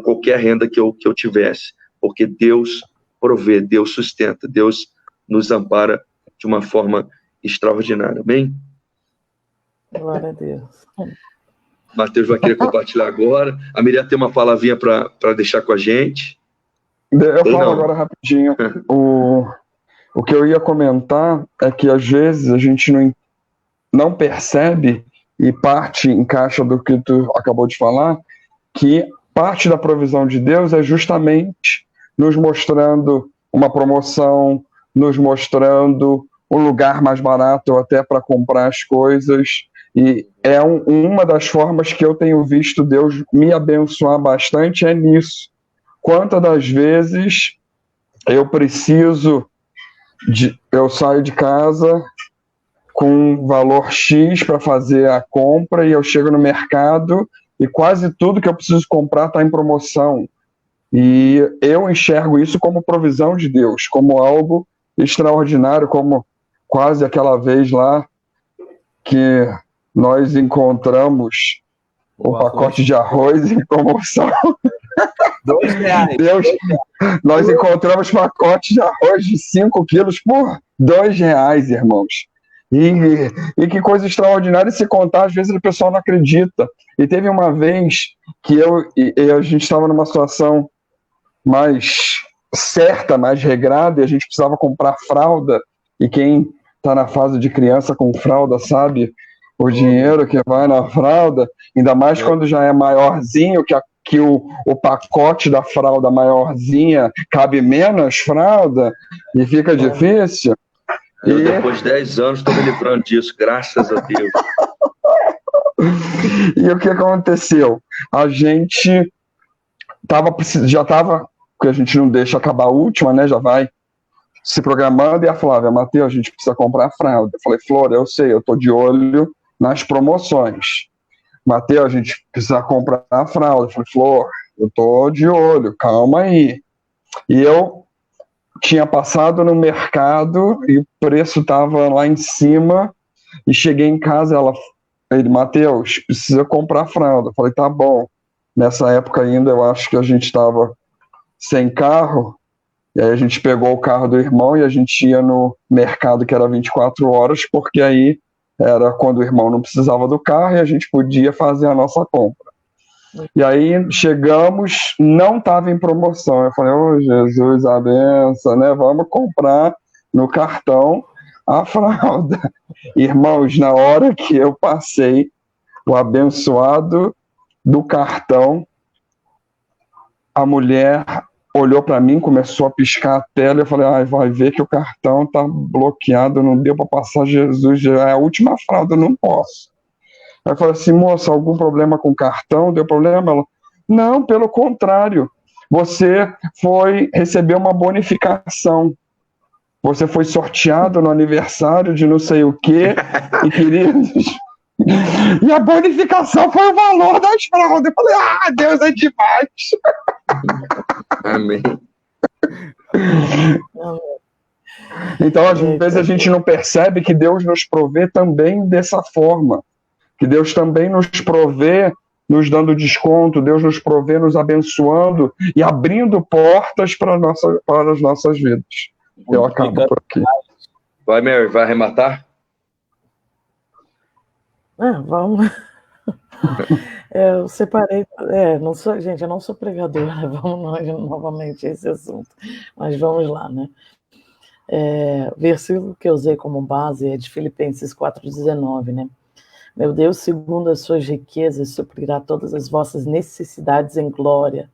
qualquer renda que eu tivesse, porque Deus provê, Deus sustenta, Deus nos ampara de uma forma extraordinária. Amém? Glória a Deus. Mateus vai querer compartilhar agora. A Miriam tem uma palavrinha para deixar com a gente. Eu falo agora rapidinho. O que eu ia comentar é que às vezes a gente não percebe, e parte encaixa do que tu acabou de falar, que parte da provisão de Deus é justamente nos mostrando uma promoção, nos mostrando um lugar mais barato até para comprar as coisas. E é uma das formas que eu tenho visto Deus me abençoar bastante é nisso. Quantas das vezes eu saio de casa com valor X para fazer a compra, e eu chego no mercado e quase tudo que eu preciso comprar está em promoção. E eu enxergo isso como provisão de Deus, como algo extraordinário, como quase aquela vez lá que nós encontramos o pacote de arroz em promoção. R$2. Nós encontramos pacote de arroz de 5 quilos por R$2, irmãos. E que coisa extraordinária se contar, às vezes o pessoal não acredita. E teve uma vez que a gente estava numa situação mais certa, mais regrada, e a gente precisava comprar fralda, e quem está na fase de criança com fralda sabe o dinheiro que vai na fralda, ainda mais quando já é maiorzinho, que o pacote da fralda maiorzinha cabe menos fralda, e fica difícil. Depois de 10 anos estou me livrando disso, graças a Deus. E o que aconteceu? A gente já estava, porque a gente não deixa acabar a última, né? Já vai se programando, e a Flávia, Mateus, a gente precisa comprar fralda. Eu falei, Flor, eu sei, eu estou de olho nas promoções. Mateus, a gente precisa comprar a fralda. Eu falei, Flor, eu estou de olho, calma aí. E eu tinha passado no mercado e o preço estava lá em cima, e cheguei em casa, ele, Mateus, precisa comprar fralda. Eu falei, tá bom. Nessa época ainda, eu acho que a gente estava sem carro, e aí a gente pegou o carro do irmão e a gente ia no mercado que era 24 horas, porque aí era quando o irmão não precisava do carro e a gente podia fazer a nossa compra. E aí chegamos, não estava em promoção. Eu falei, ô Jesus, a benção, né? Vamos comprar no cartão a fralda. Irmãos, na hora que eu passei o abençoado do cartão, a mulher olhou para mim, começou a piscar a tela, eu falei, vai ver que o cartão está bloqueado, não deu para passar, Jesus, é a última fralda, eu não posso. Aí eu falei assim, moça, algum problema com o cartão? Deu problema? Ela, não, pelo contrário, você recebeu uma bonificação, você foi sorteado no aniversário de não sei o quê, e queridos, e a bonificação foi o valor das fraldas. Eu falei, Deus é demais. Amém. Então, às vezes a gente não percebe que Deus nos provê também dessa forma, que Deus também nos provê nos dando desconto, Deus nos provê nos abençoando e abrindo portas para as nossas vidas. Eu acabo por aqui. Vai, Mary, vai arrematar? Vamos. Eu separei. Não sou, gente, eu não sou pregadora. Vamos nós novamente a esse assunto. Mas vamos lá, né? O versículo que eu usei como base é de Filipenses 4,19, né? Meu Deus, segundo as suas riquezas, suprirá todas as vossas necessidades em glória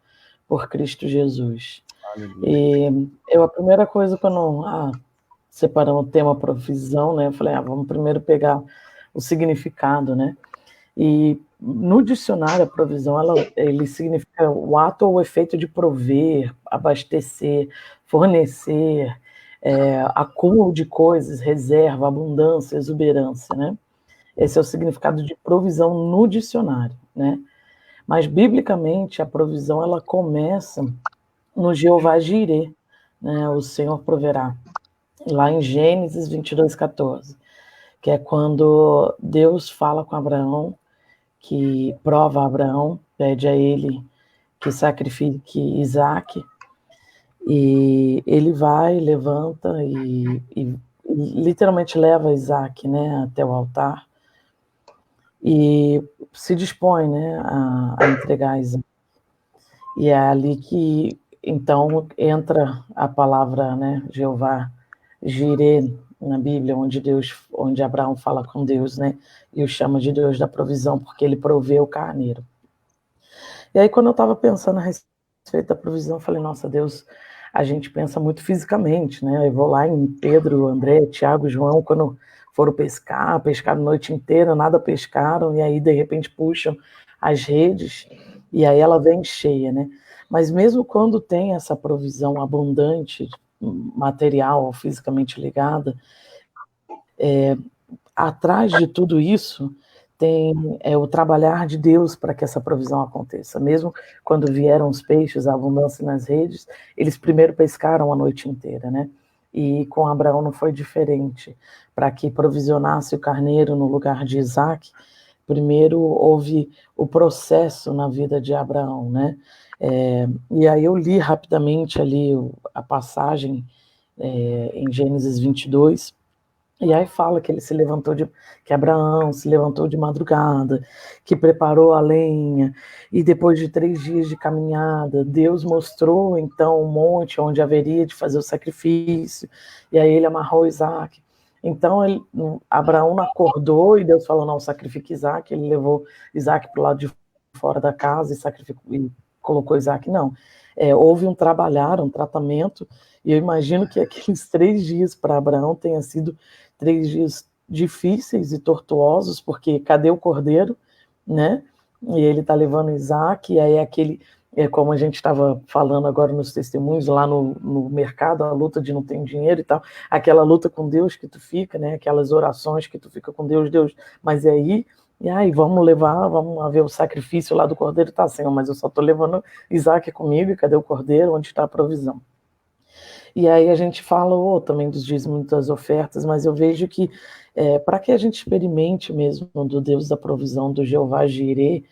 por Cristo Jesus. E a primeira coisa, quando separamos o tema provisão, né? Eu falei, vamos primeiro pegar o significado, né? E no dicionário, a provisão, ele significa o ato ou o efeito de prover, abastecer, fornecer, acúmulo de coisas, reserva, abundância, exuberância, né? Esse é o significado de provisão no dicionário, né? Mas, biblicamente, a provisão, ela começa no Jeová Jirê, né? O Senhor proverá, lá em Gênesis 22:14, que é quando Deus fala com Abraão, que prova a Abraão, pede a ele que sacrifique Isaac, e ele vai, levanta e literalmente leva Isaac, né, até o altar, e se dispõe, né, a entregar Isaac. E é ali que, então, entra a palavra, né, Jeová Jirê, na Bíblia, onde Abraão fala com Deus, né, e o chama de Deus da provisão, porque ele provê o carneiro. E aí, quando eu estava pensando a respeito da provisão, eu falei, nossa, Deus, a gente pensa muito fisicamente, né? Eu vou lá em Pedro, André, Tiago, João, quando foram pescaram a noite inteira, nada pescaram, e aí, de repente, puxam as redes, e aí ela vem cheia, né? Mas mesmo quando tem essa provisão abundante, material ou fisicamente ligada, atrás de tudo isso tem o trabalhar de Deus para que essa provisão aconteça. Mesmo quando vieram os peixes, a abundância nas redes, eles primeiro pescaram a noite inteira, né? E com Abraão não foi diferente. Para que provisionasse o carneiro no lugar de Isaac, primeiro houve o processo na vida de Abraão, né? E aí eu li rapidamente ali a passagem em Gênesis 22, e aí fala que que Abraão se levantou de madrugada, que preparou a lenha, e depois de 3 dias de caminhada, Deus mostrou então o monte onde haveria de fazer o sacrifício, e aí ele amarrou Isaac. Então Abraão acordou e Deus falou, não, sacrifique Isaac. Ele levou Isaac para o lado de fora da casa e colocou Isaac. Não, houve um tratamento, e eu imagino que aqueles 3 dias para Abraão tenha sido 3 dias difíceis e tortuosos, porque cadê o cordeiro, né? E ele está levando Isaac, e aí como a gente estava falando agora nos testemunhos, lá no mercado, a luta de não ter dinheiro e tal, aquela luta com Deus que tu fica, né? Aquelas orações que tu fica com Deus, mas aí vamos ver o sacrifício lá do cordeiro, tá, Senhor, mas eu só estou levando Isaac comigo, e cadê o cordeiro? Onde está a provisão? E aí a gente falou também dos dízimos, das ofertas, mas eu vejo que para que a gente experimente mesmo do Deus da provisão, do Jeová Jirê,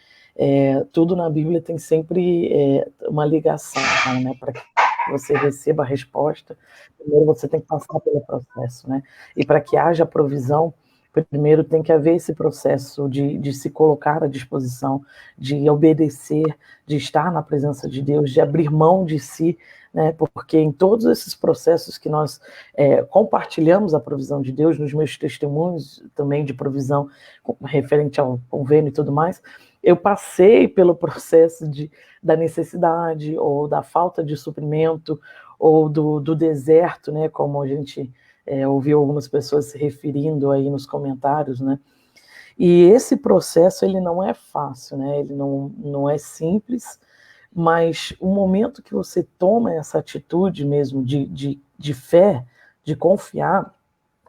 tudo na Bíblia tem sempre uma ligação, né? Para que você receba a resposta, primeiro você tem que passar pelo processo, né? E para que haja provisão, primeiro tem que haver esse processo de se colocar à disposição, de obedecer, de estar na presença de Deus, de abrir mão de si, né? Porque em todos esses processos que nós compartilhamos a provisão de Deus, nos meus testemunhos também de provisão referente ao convênio e tudo mais, eu passei pelo processo da necessidade, ou da falta de suprimento, ou do deserto, né? Como a gente ouviu algumas pessoas se referindo aí nos comentários, né? E esse processo, ele não é fácil, né? Ele não é simples, mas o momento que você toma essa atitude mesmo de fé, de confiar,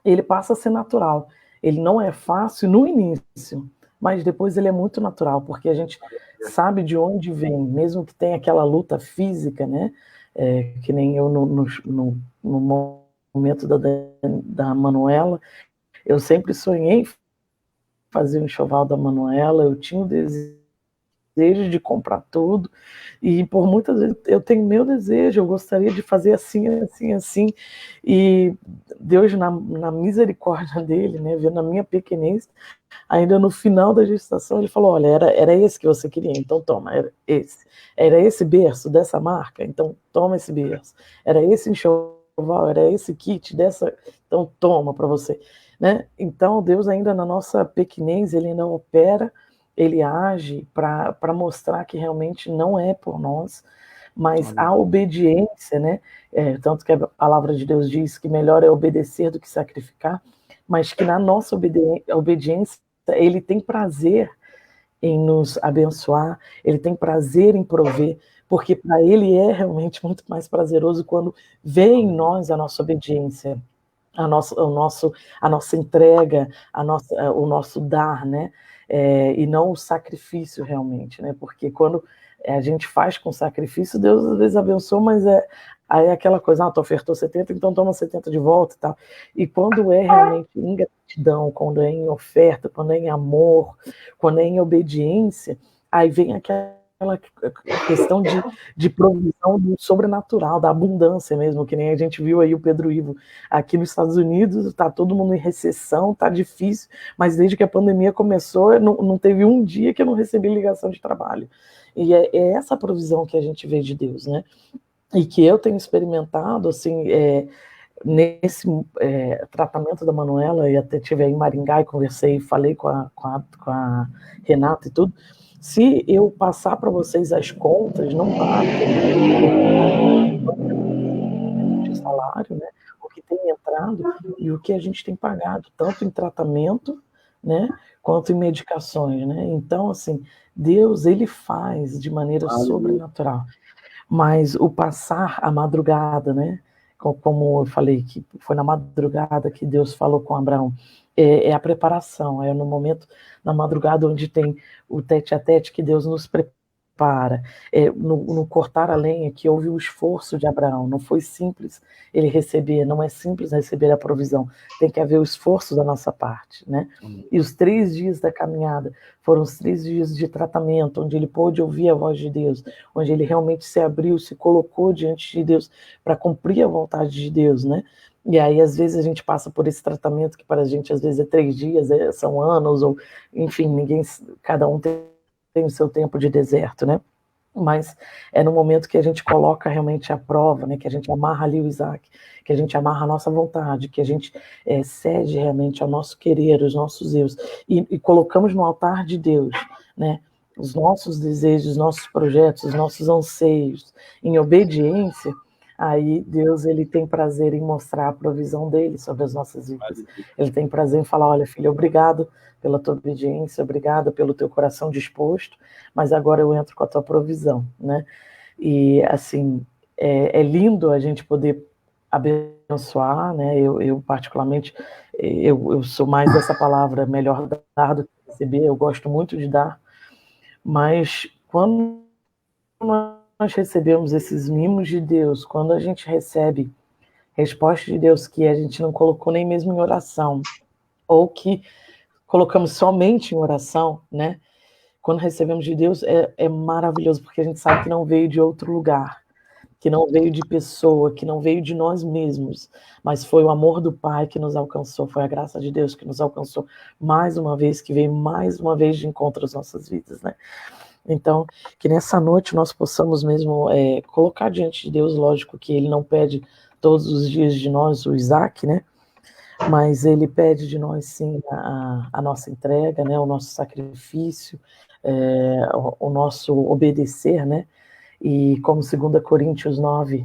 ele passa a ser natural. Ele não é fácil no início, mas depois ele é muito natural, porque a gente sabe de onde vem, mesmo que tenha aquela luta física, né? Que nem eu no momento da Manuela, eu sempre sonhei fazer o enxoval da Manuela, eu tinha o desejo desejo de comprar tudo, e por muitas vezes eu tenho meu desejo, eu gostaria de fazer assim, assim, assim, e Deus, na misericórdia dele, né, vendo a minha pequenez, ainda no final da gestação, ele falou, olha, era esse que você queria, então toma, era esse berço dessa marca, então toma esse berço, era esse enxoval, era esse kit dessa, então toma para você, né? Então Deus ainda na nossa pequenez, ele ainda opera, ele age para mostrar que realmente não é por nós, mas a obediência, né? Tanto que a palavra de Deus diz que melhor é obedecer do que sacrificar, mas que na nossa obediência ele tem prazer em nos abençoar, ele tem prazer em prover, porque para ele é realmente muito mais prazeroso quando vê em nós a nossa obediência, a nossa entrega, o nosso dar, né? E não o sacrifício realmente, né? Porque quando a gente faz com sacrifício, Deus às vezes abençoa, mas aí é aquela coisa, tu ofertou 70, então toma 70 de volta e tal. E quando é realmente em gratidão, quando é em oferta, quando é em amor, quando é em obediência, aí vem aquela questão de provisão do sobrenatural, da abundância mesmo, que nem a gente viu aí o Pedro Ivo aqui nos Estados Unidos, está todo mundo em recessão, está difícil, mas desde que a pandemia começou, não teve um dia que eu não recebi ligação de trabalho. E é essa provisão que a gente vê de Deus, né? E que eu tenho experimentado, assim, nesse tratamento da Manuela, e até estive aí em Maringá e conversei, falei com a Renata e tudo. Se eu passar para vocês as contas, não batem de salário, né? O que tem entrado e o que a gente tem pagado, tanto em tratamento, né, quanto em medicações, né? Então, assim, Deus, ele faz de maneira sobrenatural. Mas o passar a madrugada, né? Como eu falei, que foi na madrugada que Deus falou com Abraão, é a preparação, é no momento, na madrugada, onde tem o tete-a-tete que Deus nos prepara, no cortar a lenha que houve o esforço de Abraão, não foi simples ele receber, não é simples receber a provisão, tem que haver o esforço da nossa parte, né? E os 3 dias da caminhada foram os 3 dias de tratamento, onde ele pôde ouvir a voz de Deus, onde ele realmente se abriu, se colocou diante de Deus para cumprir a vontade de Deus, né? E aí, às vezes, a gente passa por esse tratamento que para a gente, às vezes, é 3 dias, são anos, ou, enfim, cada um tem o seu tempo de deserto, né? Mas é no momento que a gente coloca realmente a prova, né? Que a gente amarra ali o Isaac, que a gente amarra a nossa vontade, que a gente cede realmente ao nosso querer, os nossos erros, e colocamos no altar de Deus, né? Os nossos desejos, os nossos projetos, os nossos anseios, em obediência. Aí Deus, ele tem prazer em mostrar a provisão dele sobre as nossas vidas. Ele tem prazer em falar, olha, filho, obrigado pela tua obediência, obrigado pelo teu coração disposto, mas agora eu entro com a tua provisão, né? E, assim, é lindo a gente poder abençoar, né? Eu particularmente, eu sou mais dessa palavra, melhor dar do que receber, eu gosto muito de dar, mas quando nós recebemos esses mimos de Deus, quando a gente recebe resposta de Deus que a gente não colocou nem mesmo em oração, ou que colocamos somente em oração, né? Quando recebemos de Deus é maravilhoso, porque a gente sabe que não veio de outro lugar, que não veio de pessoa, que não veio de nós mesmos, mas foi o amor do Pai que nos alcançou, foi a graça de Deus que nos alcançou mais uma vez, que veio mais uma vez de encontro às nossas vidas, né? Então, que nessa noite nós possamos mesmo colocar diante de Deus, lógico que Ele não pede todos os dias de nós o Isaac, né? Mas Ele pede de nós, sim, a nossa entrega, né? O nosso sacrifício, o nosso obedecer, né? E como 2 Coríntios 9,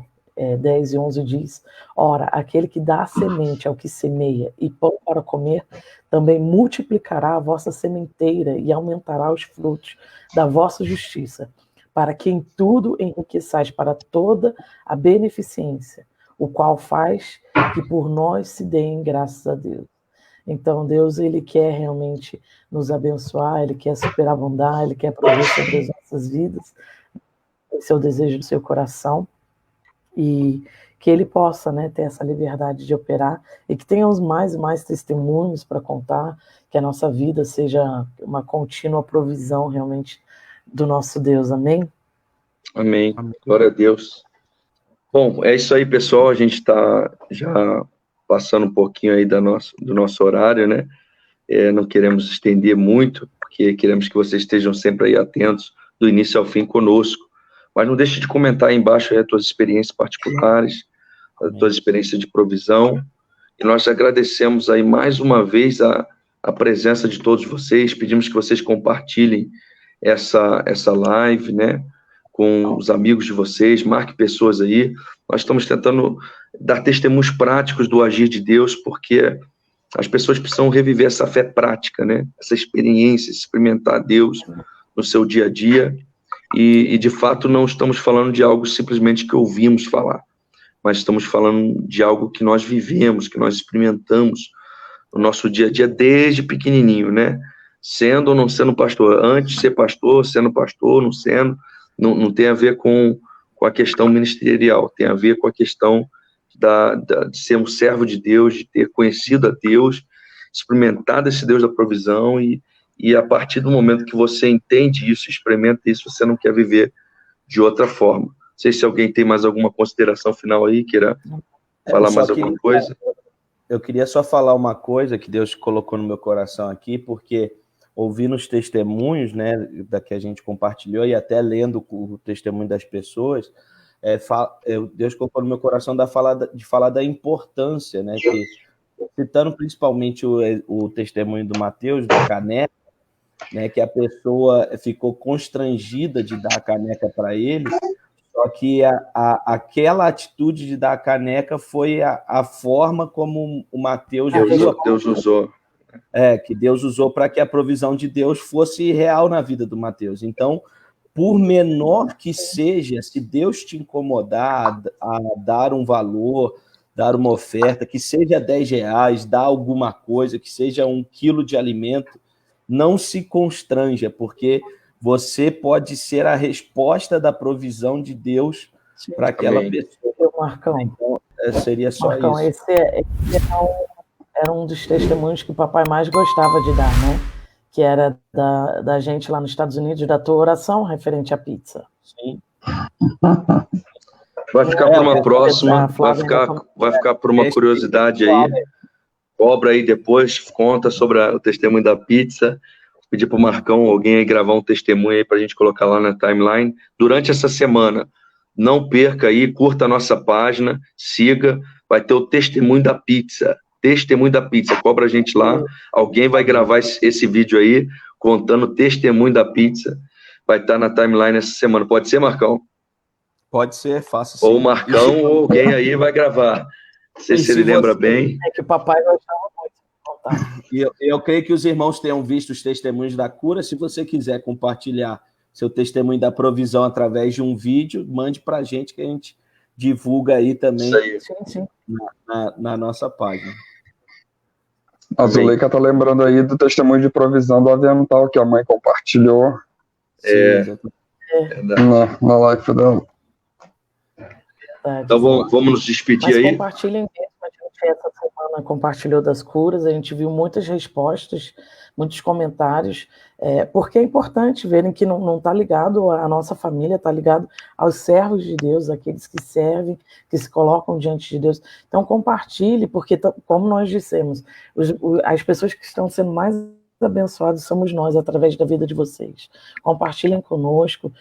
10 e 11 diz, ora, aquele que dá a semente ao que semeia e pão para comer, também multiplicará a vossa sementeira e aumentará os frutos da vossa justiça, para que em tudo enriqueçais para toda a beneficência, o qual faz que por nós se deem graças a Deus. Então, Deus, Ele quer realmente nos abençoar, Ele quer superabundar, Ele quer prover sobre as nossas vidas, esse é o desejo do seu coração, e que Ele possa, né, ter essa liberdade de operar, e que tenhamos mais e mais testemunhos para contar, que a nossa vida seja uma contínua provisão realmente do nosso Deus. Amém? Amém. Glória a Deus. Bom, é isso aí, pessoal. A gente está já passando um pouquinho aí do nosso horário, né? Não queremos estender muito, porque queremos que vocês estejam sempre aí atentos, do início ao fim conosco. Mas não deixe de comentar aí embaixo aí as tuas experiências particulares, as tuas experiências de provisão. E nós agradecemos aí mais uma vez a presença de todos vocês. Pedimos que vocês compartilhem essa live, né, com os amigos de vocês, marque pessoas aí. Nós estamos tentando dar testemunhos práticos do agir de Deus, porque as pessoas precisam reviver essa fé prática, né, essa experiência, experimentar Deus no seu dia a dia. E de fato, não estamos falando de algo simplesmente que ouvimos falar, mas estamos falando de algo que nós vivemos, que nós experimentamos no nosso dia a dia desde pequenininho, né? Sendo ou não sendo pastor, antes de ser pastor, sendo pastor, não sendo, não tem a ver com a questão ministerial, tem a ver com a questão de ser um servo de Deus, de ter conhecido a Deus, experimentado esse Deus da provisão, e a partir do momento que você entende isso, experimenta isso, você não quer viver de outra forma. Não sei se alguém tem mais alguma consideração final aí, queira falar mais alguma coisa. Eu queria só falar uma coisa que Deus colocou no meu coração aqui, porque ouvindo os testemunhos, né, da que a gente compartilhou, e até lendo o testemunho das pessoas, Deus colocou no meu coração de falar da importância, né, que, citando principalmente o testemunho do Mateus, da caneca, né, que a pessoa ficou constrangida de dar a caneca para ele, só que aquela atitude de dar a caneca foi a forma como o Mateus Deus usou. Que Deus usou para que a provisão de Deus fosse real na vida do Mateus. Então, por menor que seja, se Deus te incomodar a dar um valor, dar uma oferta, que seja R$10, dar alguma coisa, que seja 1 quilo de alimento, não se constranja, porque você pode ser a resposta da provisão de Deus para aquela pessoa. Marcão, então, seria só Marcão, isso. Esse era um dos testemunhos que o papai mais gostava de dar, né? Que era da gente lá nos Estados Unidos, da tua oração referente à pizza. Sim. Vai ficar para uma próxima, vai ficar por uma curiosidade aí. Cobra aí depois, conta sobre o testemunho da pizza. Pedir para o Marcão, alguém aí gravar um testemunho aí para a gente colocar lá na timeline. Durante essa semana, não perca aí, curta a nossa página, siga, vai ter o testemunho da pizza. Testemunho da pizza, cobra a gente lá. Alguém vai gravar esse vídeo aí, contando o testemunho da pizza. Vai estar na timeline essa semana. Pode ser, Marcão? Pode ser, faça sim. Ou o Marcão, ou alguém aí vai gravar. Não sei se ele lembra bem. É que o papai gostava muito de contar. E eu creio que os irmãos tenham visto os testemunhos da cura. Se você quiser compartilhar seu testemunho da provisão através de um vídeo, mande para a gente, que a gente divulga aí também. Isso aí. Sim. Na nossa página. A Zuleika está lembrando aí do testemunho de provisão do avental que a mãe compartilhou na live dela. Então vamos nos despedir. Mas aí. Compartilhem mesmo. A gente essa semana compartilhou das curas, a gente viu muitas respostas, muitos comentários, porque é importante verem que não está ligado à nossa família, está ligado aos servos de Deus, aqueles que servem, que se colocam diante de Deus. Então compartilhe, porque como nós dissemos, as pessoas que estão sendo mais abençoados somos nós, através da vida de vocês. Compartilhem conosco,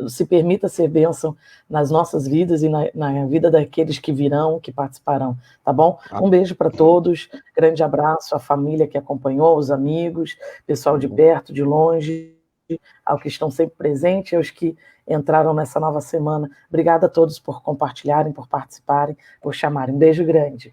se permita ser bênção nas nossas vidas e na vida daqueles que virão, que participarão, tá bom? Um beijo para todos, grande abraço à família que acompanhou, os amigos, pessoal de perto, de longe, ao que estão sempre presentes, aos que entraram nessa nova semana. Obrigada a todos por compartilharem, por participarem, por chamarem. Um beijo grande.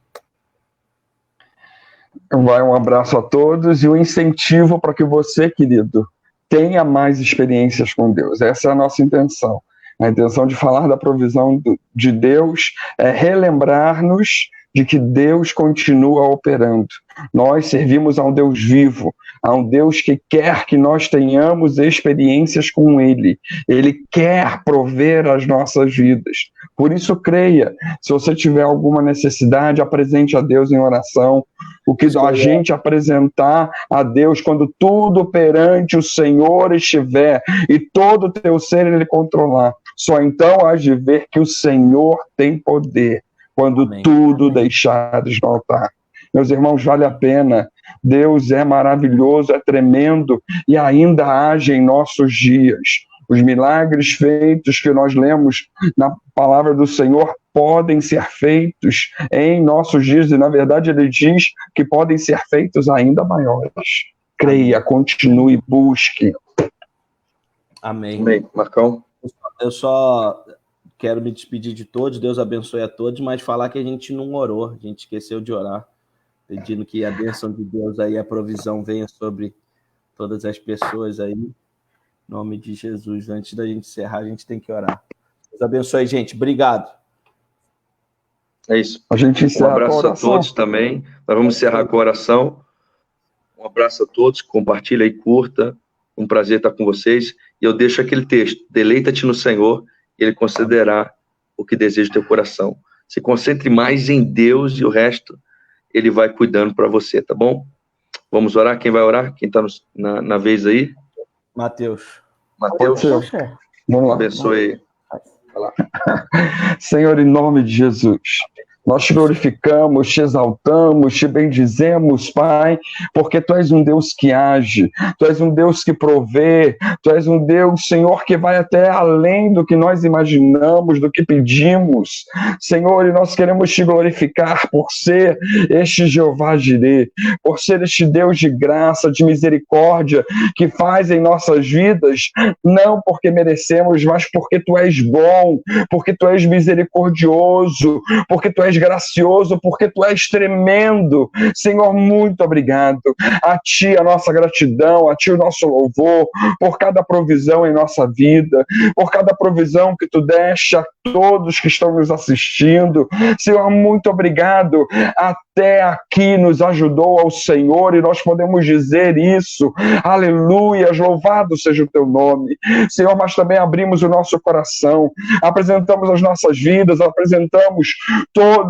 Vai um abraço a todos e um incentivo para que você, querido, tenha mais experiências com Deus. Essa é a nossa intenção. A intenção de falar da provisão de Deus é relembrar-nos de que Deus continua operando. Nós servimos a um Deus vivo, a um Deus que quer que nós tenhamos experiências com Ele. Ele quer prover as nossas vidas. Por isso, creia. Se você tiver alguma necessidade, apresente a Deus em oração. O que a gente apresentar a Deus quando tudo perante o Senhor estiver e todo o teu ser Ele controlar. Só então hás de ver que o Senhor tem poder quando Amém. tudo deixares no altar. Meus irmãos, vale a pena. Deus é maravilhoso, é tremendo e ainda age em nossos dias. Os milagres feitos que nós lemos na palavra do Senhor podem ser feitos em nossos dias e, na verdade, ele diz que podem ser feitos ainda maiores. Creia, continue, busque. Amém. Amém. Marcão? Eu só quero me despedir de todos, Deus abençoe a todos, mas falar que a gente não orou, a gente esqueceu de orar, pedindo que a bênção de Deus aí, a provisão venha sobre todas as pessoas aí, em nome de Jesus. Antes da gente encerrar, a gente tem que orar. Deus abençoe, gente. Obrigado. É isso. A gente encerra Um abraço a todos também. Nós vamos encerrar com a oração. Um abraço a todos, compartilha e curta. Um prazer estar com vocês. E eu deixo aquele texto: deleita-te no Senhor e Ele concederá o que deseja o teu coração. Se concentre mais em Deus e o resto Ele vai cuidando para você, tá bom? Vamos orar? Quem vai orar? Quem está na vez aí? Mateus. Vamos lá. Abençoe. Senhor, em nome de Jesus, nós te glorificamos, te exaltamos, te bendizemos, Pai, porque Tu és um Deus que age, Tu és um Deus que provê, Tu és um Deus, Senhor, que vai até além do que nós imaginamos, do que pedimos. Senhor, e nós queremos Te glorificar por ser este Jeová Jirê, por ser este Deus de graça, de misericórdia, que faz em nossas vidas, não porque merecemos, mas porque Tu és bom, porque Tu és misericordioso, porque Tu és gracioso, porque Tu és tremendo. Senhor, muito obrigado. A Ti a nossa gratidão, a Ti o nosso louvor, por cada provisão em nossa vida, por cada provisão que Tu deste a todos que estão nos assistindo. Senhor, muito obrigado. Até aqui nos ajudou ao Senhor e nós podemos dizer isso. Aleluias, louvado seja o Teu nome. Senhor, mas também abrimos o nosso coração, apresentamos as nossas vidas, apresentamos todos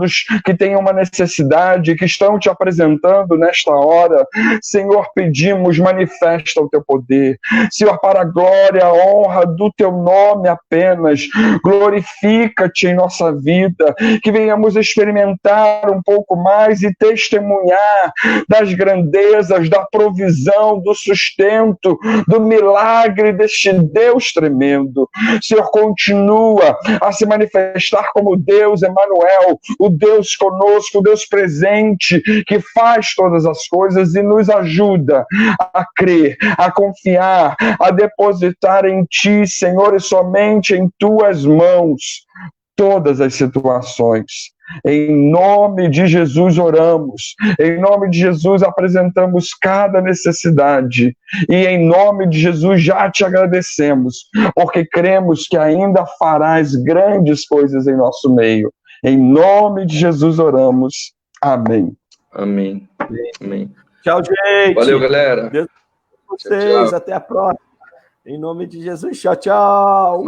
que têm uma necessidade, que estão Te apresentando nesta hora. Senhor, pedimos, manifesta o Teu poder. Senhor, para a glória, a honra do Teu nome apenas, glorifica-Te em nossa vida, que venhamos experimentar um pouco mais e testemunhar das grandezas, da provisão, do sustento, do milagre deste Deus tremendo. Senhor, continua a se manifestar como Deus Emanuel, o Deus conosco, o Deus presente, que faz todas as coisas e nos ajuda a crer, a confiar, a depositar em Ti, Senhor, e somente em Tuas mãos todas as situações. Em nome de Jesus oramos, em nome de Jesus apresentamos cada necessidade e em nome de Jesus já Te agradecemos, porque cremos que ainda farás grandes coisas em nosso meio. Em nome de Jesus oramos. Amém. Amém. Amém. Tchau, gente. Valeu, galera. Deus abençoe vocês. Tchau. Até a próxima. Em nome de Jesus. Tchau, tchau.